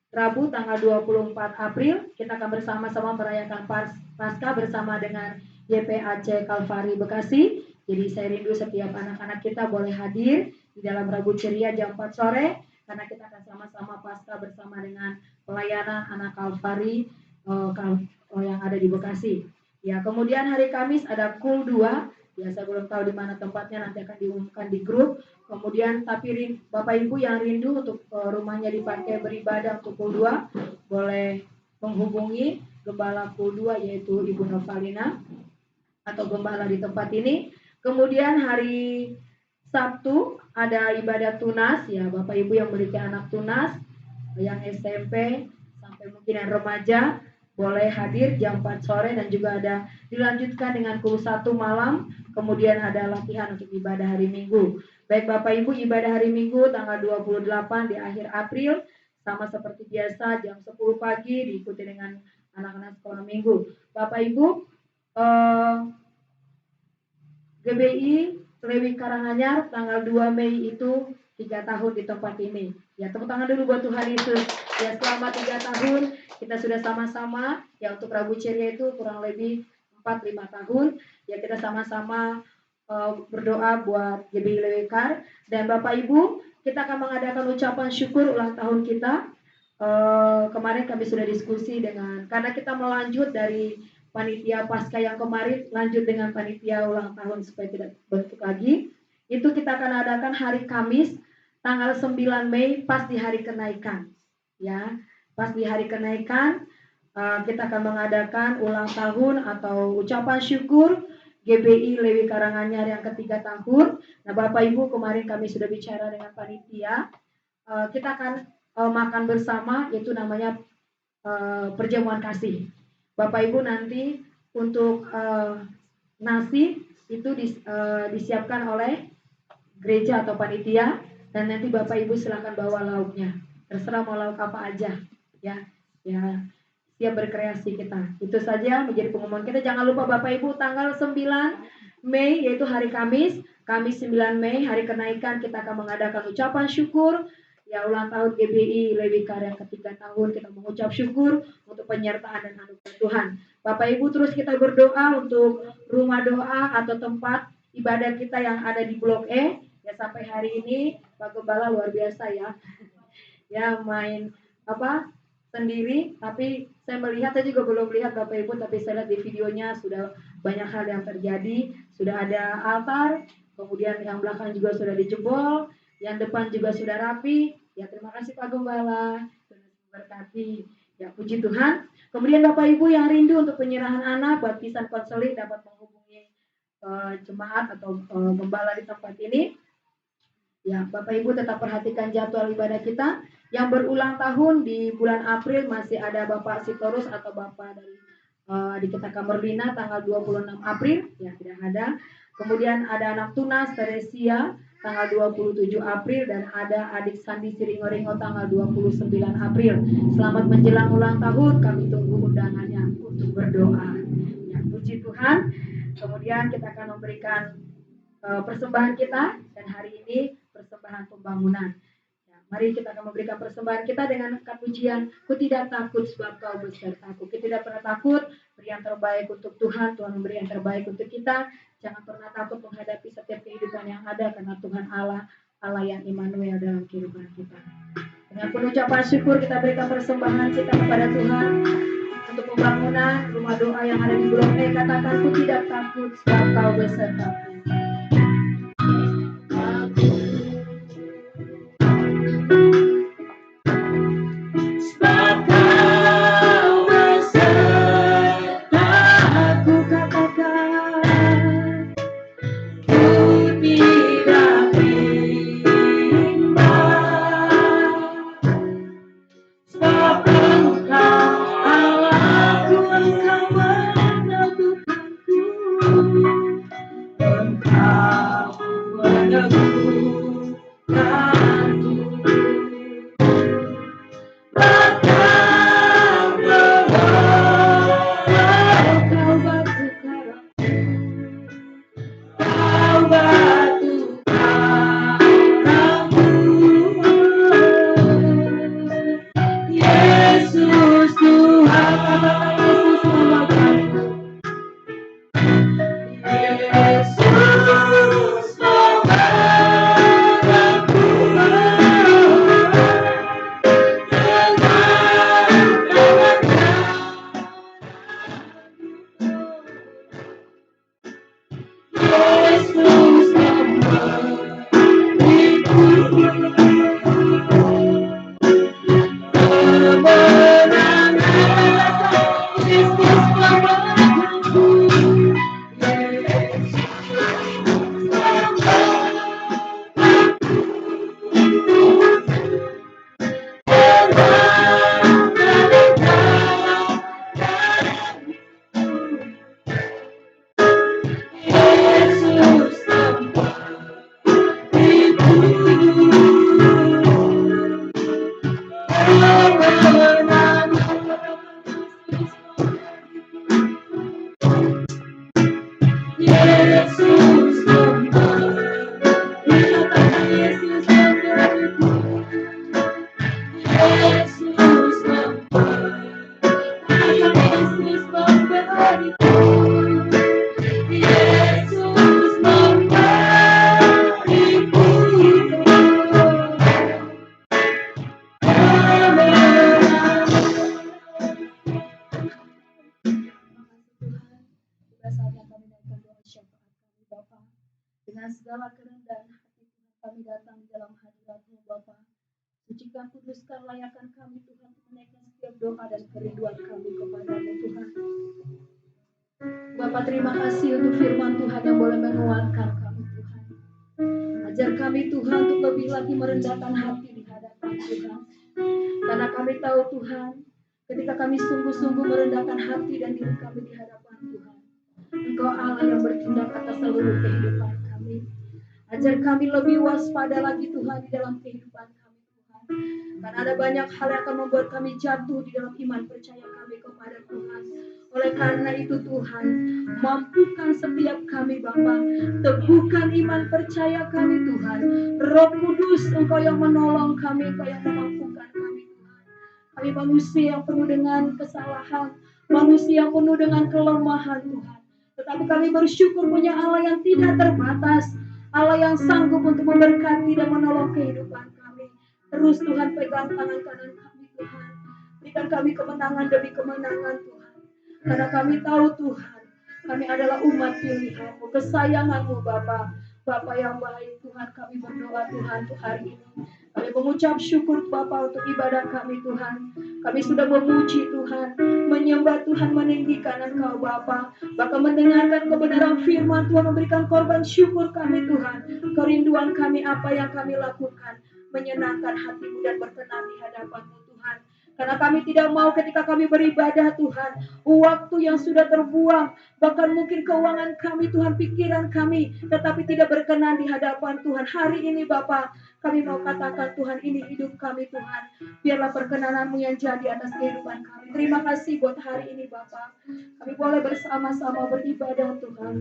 Speaker 3: Rabu tanggal 24 April kita akan bersama-sama merayakan Paskah bersama dengan YPAC Kalvari Bekasi. Jadi saya rindu setiap anak-anak kita boleh hadir di dalam Rabu Ceria jam 4 sore, karena kita akan sama-sama Paskah bersama dengan pelayanan anak Kalvari yang ada di Bekasi. Ya, kemudian hari Kamis ada KUL 2. Ya, saya belum tahu di mana tempatnya, nanti akan diumumkan di grup. Kemudian tapi Bapak Ibu yang rindu untuk rumahnya dipakai beribadah untuk KUL 2, boleh menghubungi Gembala KUL 2 yaitu Ibu Novalina atau Gembala di tempat ini. Kemudian hari Sabtu ada ibadah tunas, ya Bapak Ibu yang memiliki anak tunas, yang SMP sampai mungkin yang remaja, boleh hadir jam 4 sore, dan juga ada dilanjutkan dengan KUL 1 malam, kemudian ada latihan untuk ibadah hari Minggu. Baik Bapak Ibu, ibadah hari Minggu tanggal 28 di akhir April, sama seperti biasa jam 10 pagi diikuti dengan anak-anak sekolah Minggu. Bapak Ibu, GBI Lewi Karanganyar tanggal 2 Mei itu 3 tahun di tempat ini. Ya, tepuk tangan dulu buat Tuhan Yesus. Ya, selama 3 tahun kita sudah sama-sama, ya untuk Rabu Ceria itu kurang lebih 4-5 tahun. Ya, kita sama-sama berdoa buat GBI Lewi Kar. Dan Bapak Ibu, kita akan mengadakan ucapan syukur ulang tahun kita. Kemarin kami sudah diskusi karena kita melanjut dari panitia Paskah yang kemarin, lanjut dengan panitia ulang tahun supaya tidak bentuk lagi. Itu kita akan adakan hari Kamis tanggal 9 Mei pas di hari kenaikan. Ya, pas di hari kenaikan kita akan mengadakan ulang tahun atau ucapan syukur GBI Lewi Karanganyar yang ke-3 tahun. Nah, Bapak Ibu, kemarin kami sudah bicara dengan panitia. Kita akan makan bersama, yaitu namanya perjamuan kasih. Bapak Ibu nanti untuk nasi itu disiapkan oleh gereja atau panitia, dan nanti Bapak Ibu silakan bawa lauknya. Terserah mau lauk apa aja, ya. Ya. siap berkreasi kita. Itu saja menjadi pengumuman kita. Jangan lupa Bapak Ibu, tanggal 9 Mei yaitu hari Kamis 9 Mei hari kenaikan, kita akan mengadakan ucapan syukur ya ulang tahun GBI Lewikar yang ketiga tahun. Kita mengucap syukur untuk penyertaan dan anugerah Tuhan. Bapak Ibu, terus kita berdoa untuk rumah doa atau tempat ibadah kita yang ada di Blok E. Ya sampai hari ini Pak Gembala luar biasa ya. Ya main sendiri, tapi saya melihat, saya juga belum lihat Bapak Ibu, tapi saya lihat di videonya sudah banyak hal yang terjadi. Sudah ada altar, kemudian yang belakang juga sudah dijebol, yang depan juga sudah rapi. Ya terima kasih Pak Gembala, Tuhan memberkati. Ya puji Tuhan. Kemudian Bapak Ibu yang rindu untuk penyerahan anak, buat Kisan Konseling dapat menghubungi jemaat atau gembala di tempat ini. Ya, Bapak Ibu tetap perhatikan jadwal ibadah kita. Yang berulang tahun di bulan April masih ada Bapak Sitorus atau Bapak dari di kita Kamerlina tanggal 26 April, ya tidak ada. Kemudian ada anak Tunas Teresia tanggal 27 April dan ada adik Sandi Siringo-Ringo tanggal 29 April. Selamat menjelang ulang tahun, kami tunggu undangannya untuk berdoa. Ya, puji Tuhan. Kemudian kita akan memberikan persembahan kita, dan hari ini persembahan pembangunan. Ya, mari kita akan memberikan persembahan kita dengan pujian, ku tidak takut sebab kau besertaku. Kita tidak pernah takut, beri yang terbaik untuk Tuhan, Tuhan memberi yang terbaik untuk kita. Jangan pernah takut menghadapi setiap kehidupan yang ada, karena Tuhan Allah yang Immanuel dalam kehidupan kita. Dengan penuh ucapan syukur kita berikan persembahan kita kepada Tuhan untuk pembangunan rumah doa yang ada di Blok E. Katakan, ku tidak takut sebab kau besertaku. Dengan segala kerendahan hati Tuhan, kami datang di dalam hadirat-Mu Bapa. Sucikan, kuduskan, layakkan kami Tuhan, menaikkan setiap doa dan kerinduan kami kepada-Mu Tuhan. Bapa, terima kasih untuk firman Tuhan yang boleh menguatkan kami Tuhan. Ajar kami Tuhan untuk lebih lagi merendahkan hati di hadapan Tuhan. Karena kami tahu Tuhan, ketika kami sungguh-sungguh merendahkan hati dan diri kami di hadapan Tuhan, Engkau Allah yang bertindak atas seluruh kehidupan kami. Ajar kami lebih waspada lagi Tuhan di dalam kehidupan kami Tuhan. Karena ada banyak hal yang akan membuat kami jatuh di dalam iman percaya kami kepada Tuhan. Oleh karena itu Tuhan, mampukan setiap kami Bapa, teguhkan iman percaya kami Tuhan. Roh Kudus, Engkau yang menolong kami, Engkau yang memampukan kami Tuhan. Kami manusia yang penuh dengan kesalahan, manusia yang penuh dengan kelemahan Tuhan. Tetapi kami bersyukur punya Allah yang tidak terbatas, Allah yang sanggup untuk memberkati dan menolong kehidupan kami. Terus Tuhan pegang tangan kanan kami Tuhan. Berikan kami kemenangan demi kemenangan Tuhan. Karena kami tahu Tuhan, kami adalah umat pilihan-Mu, kesayangan-Mu Bapa. Bapa yang baik Tuhan, kami berdoa Tuhan untuk hari ini. Kami mengucap syukur Bapa untuk ibadah kami Tuhan. Kami sudah memuji Tuhan, menyembah Tuhan, meninggikan Engkau Bapa. Bahkan mendengarkan kebenaran firman Tuhan, memberikan korban syukur kami Tuhan. Kerinduan kami apa yang kami lakukan, menyenangkan hati-Mu dan berkenan di hadapan-Mu Tuhan. Karena kami tidak mau ketika kami beribadah Tuhan, waktu yang sudah terbuang, bahkan mungkin keuangan kami Tuhan, pikiran kami, tetapi tidak berkenan di hadapan Tuhan. Hari ini Bapa, kami mau katakan Tuhan, ini hidup kami Tuhan. Biarlah perkenanan-Mu yang jadi atas kehidupan kami. Terima kasih buat hari ini Bapa. Kami boleh bersama-sama beribadah Tuhan.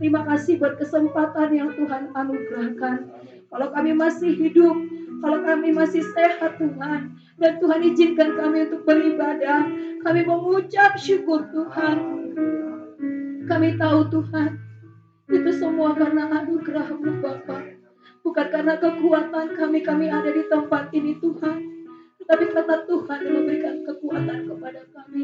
Speaker 3: Terima kasih buat kesempatan yang Tuhan anugerahkan. Kalau kami masih hidup, kalau kami masih sehat Tuhan, dan Tuhan izinkan kami untuk beribadah, kami mengucap syukur Tuhan. Kami tahu Tuhan, itu semua karena anugerah-Mu Bapa. Bukan karena kekuatan kami ada di tempat ini Tuhan. Tetapi kata Tuhan yang memberikan kekuatan kepada kami.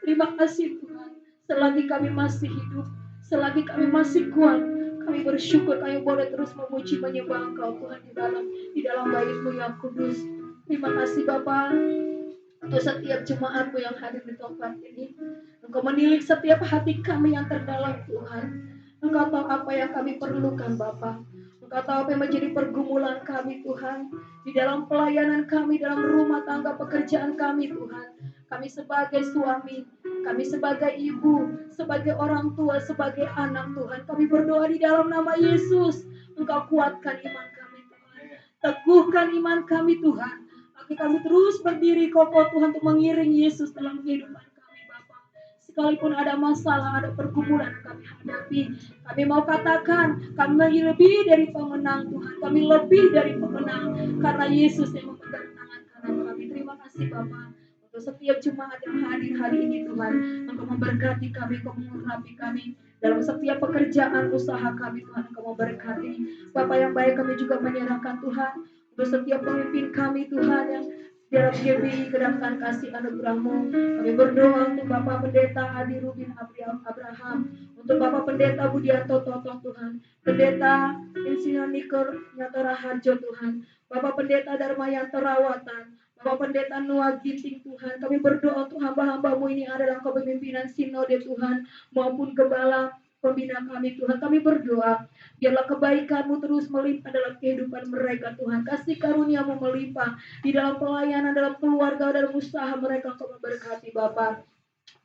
Speaker 3: Terima kasih Tuhan. Selagi kami masih hidup, selagi kami masih kuat, kami bersyukur kami boleh terus memuji menyembah Engkau Tuhan di dalam bait-Mu yang kudus. Terima kasih Bapa untuk setiap jemaat-Mu yang hadir di tempat ini. Engkau menilik setiap hati kami yang terdalam Tuhan. Engkau tahu apa yang kami perlukan Bapa. Engkau tahu apa yang menjadi pergumulan kami Tuhan. Di dalam pelayanan kami, dalam rumah tangga pekerjaan kami Tuhan. Kami sebagai suami, kami sebagai ibu, sebagai orang tua, sebagai anak Tuhan. Kami berdoa di dalam nama Yesus. Engkau kuatkan iman kami Tuhan. Teguhkan iman kami Tuhan. Agar kami terus berdiri kokoh Tuhan untuk mengiring Yesus dalam kehidupan kami Bapa. Sekalipun ada masalah, ada pergumulan yang kami hadapi, kami mau katakan kami lebih dari pemenang Tuhan. Kami lebih dari pemenang karena Yesus yang memegang tangan kanan kami. Terima kasih Bapa untuk setiap jemaat yang hadir hari ini Tuhan. Engkau memberkati kami, Engkau mengurapi kami dalam setiap pekerjaan usaha kami Tuhan. Engkau memberkati Bapa yang baik, kami juga menyerahkan Tuhan untuk setiap pemimpin kami Tuhan yang dalam GBI kedatangan kasih anugerah-Mu. Kami berdoa untuk Bapak Pendeta Adi Rubin Abraham, untuk Bapak Pendeta Budianto Toto Tuhan, Pendeta Insinyur Niker Nyatora Harjo Tuhan, Bapak Pendeta Darmayanto Rawatan, Bapak Pendeta Noah Ginting Tuhan. Kami berdoa untuk hamba-hamba-Mu ini ada dalam kepemimpinan sinode Tuhan maupun gembala pembina kami Tuhan. Kami berdoa biarlah kebaikan-Mu terus melimpah dalam kehidupan mereka Tuhan. Kasih karunia-Mu melimpah di dalam pelayanan, dalam keluarga, dalam usaha mereka. Kau memberkati Bapa.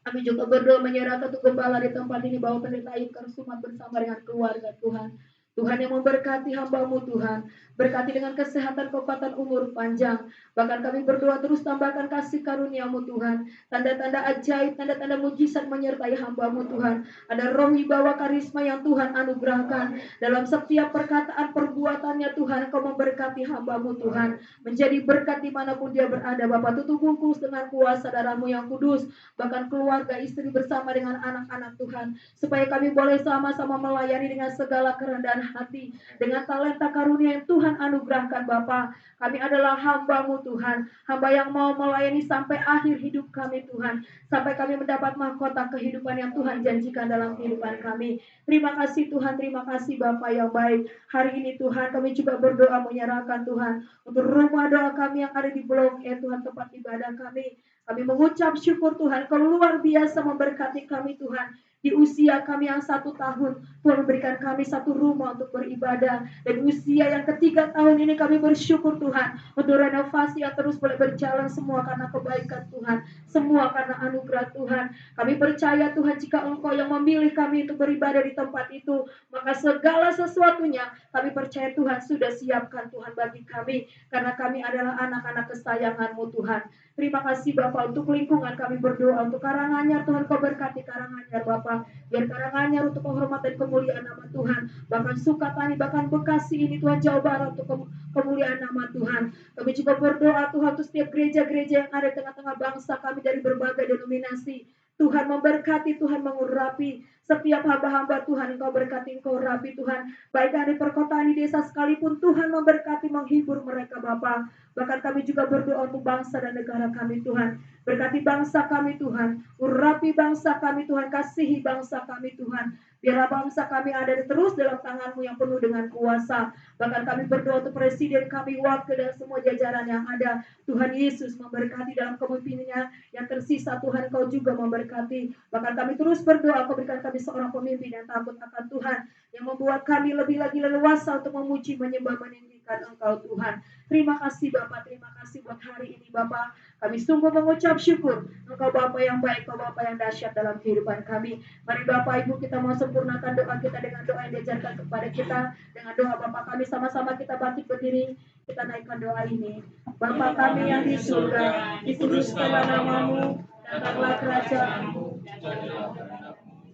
Speaker 3: Kami juga berdoa menyerahkan untuk gembala di tempat ini Bapak Pendeta Ayub Karsumat bersama dengan keluarga Tuhan. Tuhan yang memberkati hamba-Mu Tuhan. Berkati dengan kesehatan, kekuatan, umur panjang. Bahkan kami berdoa terus tambahkan kasih karunia-Mu Tuhan. Tanda-tanda ajaib, tanda-tanda mujizat menyertai hamba-Mu Tuhan. Ada roh wibawa karisma yang Tuhan anugerahkan. Dalam setiap perkataan perbuatannya Tuhan, Kau memberkati hamba-Mu Tuhan. Menjadi berkat dimanapun dia berada. Bapa, tutup bungkus dengan kuasa darah-Mu yang kudus. Bahkan keluarga, istri bersama dengan anak-anak Tuhan. Supaya kami boleh sama-sama melayani dengan segala kerendahan hati, dengan talenta karunia yang Tuhan anugerahkan Bapa. Kami adalah hamba-Mu Tuhan, hamba yang mau melayani sampai akhir hidup kami Tuhan, sampai kami mendapat mahkota kehidupan yang Tuhan janjikan dalam kehidupan kami. Terima kasih Tuhan, terima kasih Bapa yang baik. Hari ini Tuhan kami juga berdoa menyerahkan Tuhan untuk rumah doa kami yang ada di Blok E Tuhan, tempat ibadah kami. Kami mengucap syukur Tuhan, Kau luar biasa memberkati kami Tuhan. Di usia kami yang 1 tahun, Tuhan memberikan kami satu rumah untuk beribadah. Dan usia yang ke-3 tahun ini kami bersyukur Tuhan untuk renovasi yang terus boleh berjalan, semua karena kebaikan Tuhan, semua karena anugerah Tuhan. Kami percaya Tuhan, jika Engkau yang memilih kami untuk beribadah di tempat itu, maka segala sesuatunya kami percaya Tuhan sudah siapkan Tuhan bagi kami, karena kami adalah anak-anak kesayangan-Mu Tuhan. Terima kasih Bapak untuk lingkungan, kami berdoa untuk Karanganyar, Tuhan Kau berkati Karanganyar Bapak, biar Karanganyar untuk penghormatan kemuliaan nama Tuhan, bahkan Sukatani, bahkan Bekasi ini Tuhan, Jawa Barat untuk kemuliaan nama Tuhan. Kami juga berdoa Tuhan untuk setiap gereja-gereja yang ada di tengah-tengah bangsa kami dari berbagai denominasi. Tuhan memberkati, Tuhan mengurapi setiap hamba-hamba Tuhan. Engkau berkati, Engkau rapi Tuhan, baik dari perkotaan di desa sekalipun. Tuhan memberkati, menghibur mereka Bapa. Bahkan kami juga berdoa untuk bangsa dan negara kami Tuhan. Berkati bangsa kami Tuhan, urapi bangsa kami Tuhan, kasihi bangsa kami Tuhan. Biarlah bangsa kami ada terus dalam tangan-Mu yang penuh dengan kuasa. Bahkan kami berdoa untuk presiden kami, wakil dan semua jajaran yang ada. Tuhan Yesus memberkati dalam kepemimpinannya yang tersisa. Tuhan Kau juga memberkati. Bahkan kami terus berdoa, Kau berikan kami seorang pemimpin yang takut akan Tuhan, yang membuat kami lebih lagi leluasa untuk memuji, menyembah, meninggikan Engkau Tuhan. Terima kasih Bapak, terima kasih buat hari ini Bapak. Kami sungguh mengucap syukur. Engkau Bapa yang baik, Engkau Bapa yang dahsyat dalam kehidupan kami. Mari Bapak Ibu, kita mau sempurnakan doa kita dengan doa yang diajarkan kepada kita. Dengan doa Bapa kami, sama-sama kita bangkit berdiri, kita naikkan doa ini. Bapa kami yang di surga, dikuduskanlah nama-Mu, datanglah kerajaan-Mu,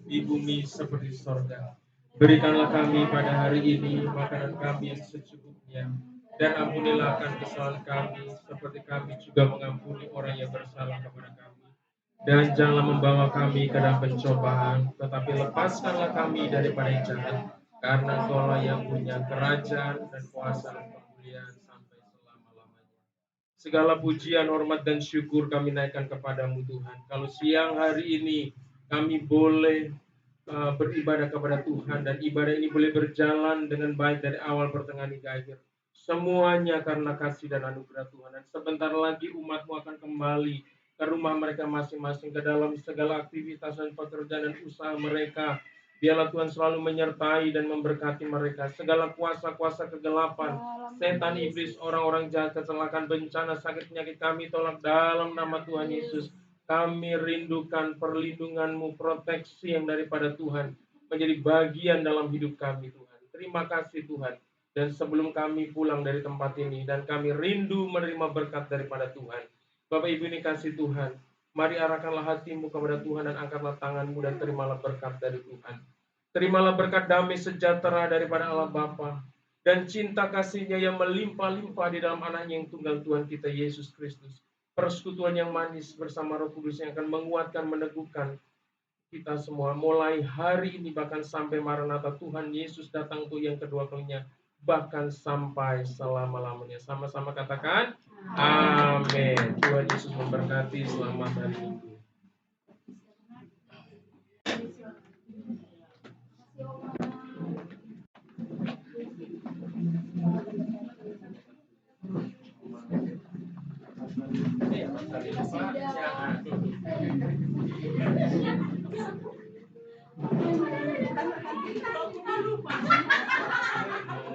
Speaker 2: di bumi seperti sorga. Berikanlah kami pada hari ini makanan kami yang secukupnya, dan ampunilah akan kesalahan kami, seperti kami juga mengampuni orang yang bersalah kepada kami. Dan janganlah membawa kami ke dalam pencobaan, tetapi lepaskanlah kami daripada yang jahat, karena Engkaulah yang punya kerajaan dan kuasa dan kemuliaan sampai selama-lamanya. Segala pujian, hormat, dan syukur kami naikkan kepadamu Tuhan. Kalau siang hari ini kami boleh beribadah kepada Tuhan, dan ibadah ini boleh berjalan dengan baik dari awal, pertengahan, hingga akhir. Semuanya karena kasih dan anugerah Tuhan. Dan sebentar lagi umat-Mu akan kembali ke rumah mereka masing-masing, ke dalam segala aktivitas dan pekerjaan dan usaha mereka. Biarlah Tuhan selalu menyertai dan memberkati mereka. Segala kuasa-kuasa kegelapan, setan, iblis, orang-orang jahat, kecelakaan, bencana, sakit, penyakit kami tolak dalam nama Tuhan Yesus. Kami rindukan perlindungan-Mu, proteksi yang daripada Tuhan menjadi bagian dalam hidup kami Tuhan. Terima kasih Tuhan. Dan sebelum kami pulang dari tempat ini, dan kami rindu menerima berkat daripada Tuhan, Bapak Ibu ini kasih Tuhan, mari arahkanlah hatimu kepada Tuhan dan angkatlah tanganmu dan terimalah berkat dari Tuhan. Terimalah berkat damai sejahtera daripada Allah Bapa dan cinta kasih-Nya yang melimpah-limpah di dalam Anaknya yang tunggal Tuhan kita Yesus Kristus. Persekutuan yang manis bersama Roh Kudus yang akan menguatkan, meneguhkan kita semua mulai hari ini bahkan sampai Maranatha Tuhan Yesus datang untuk yang kedua kalinya, bahkan sampai selama-lamanya. Sama-sama katakan amin. Tuhan Yesus memberkati. Selamat hari Minggu.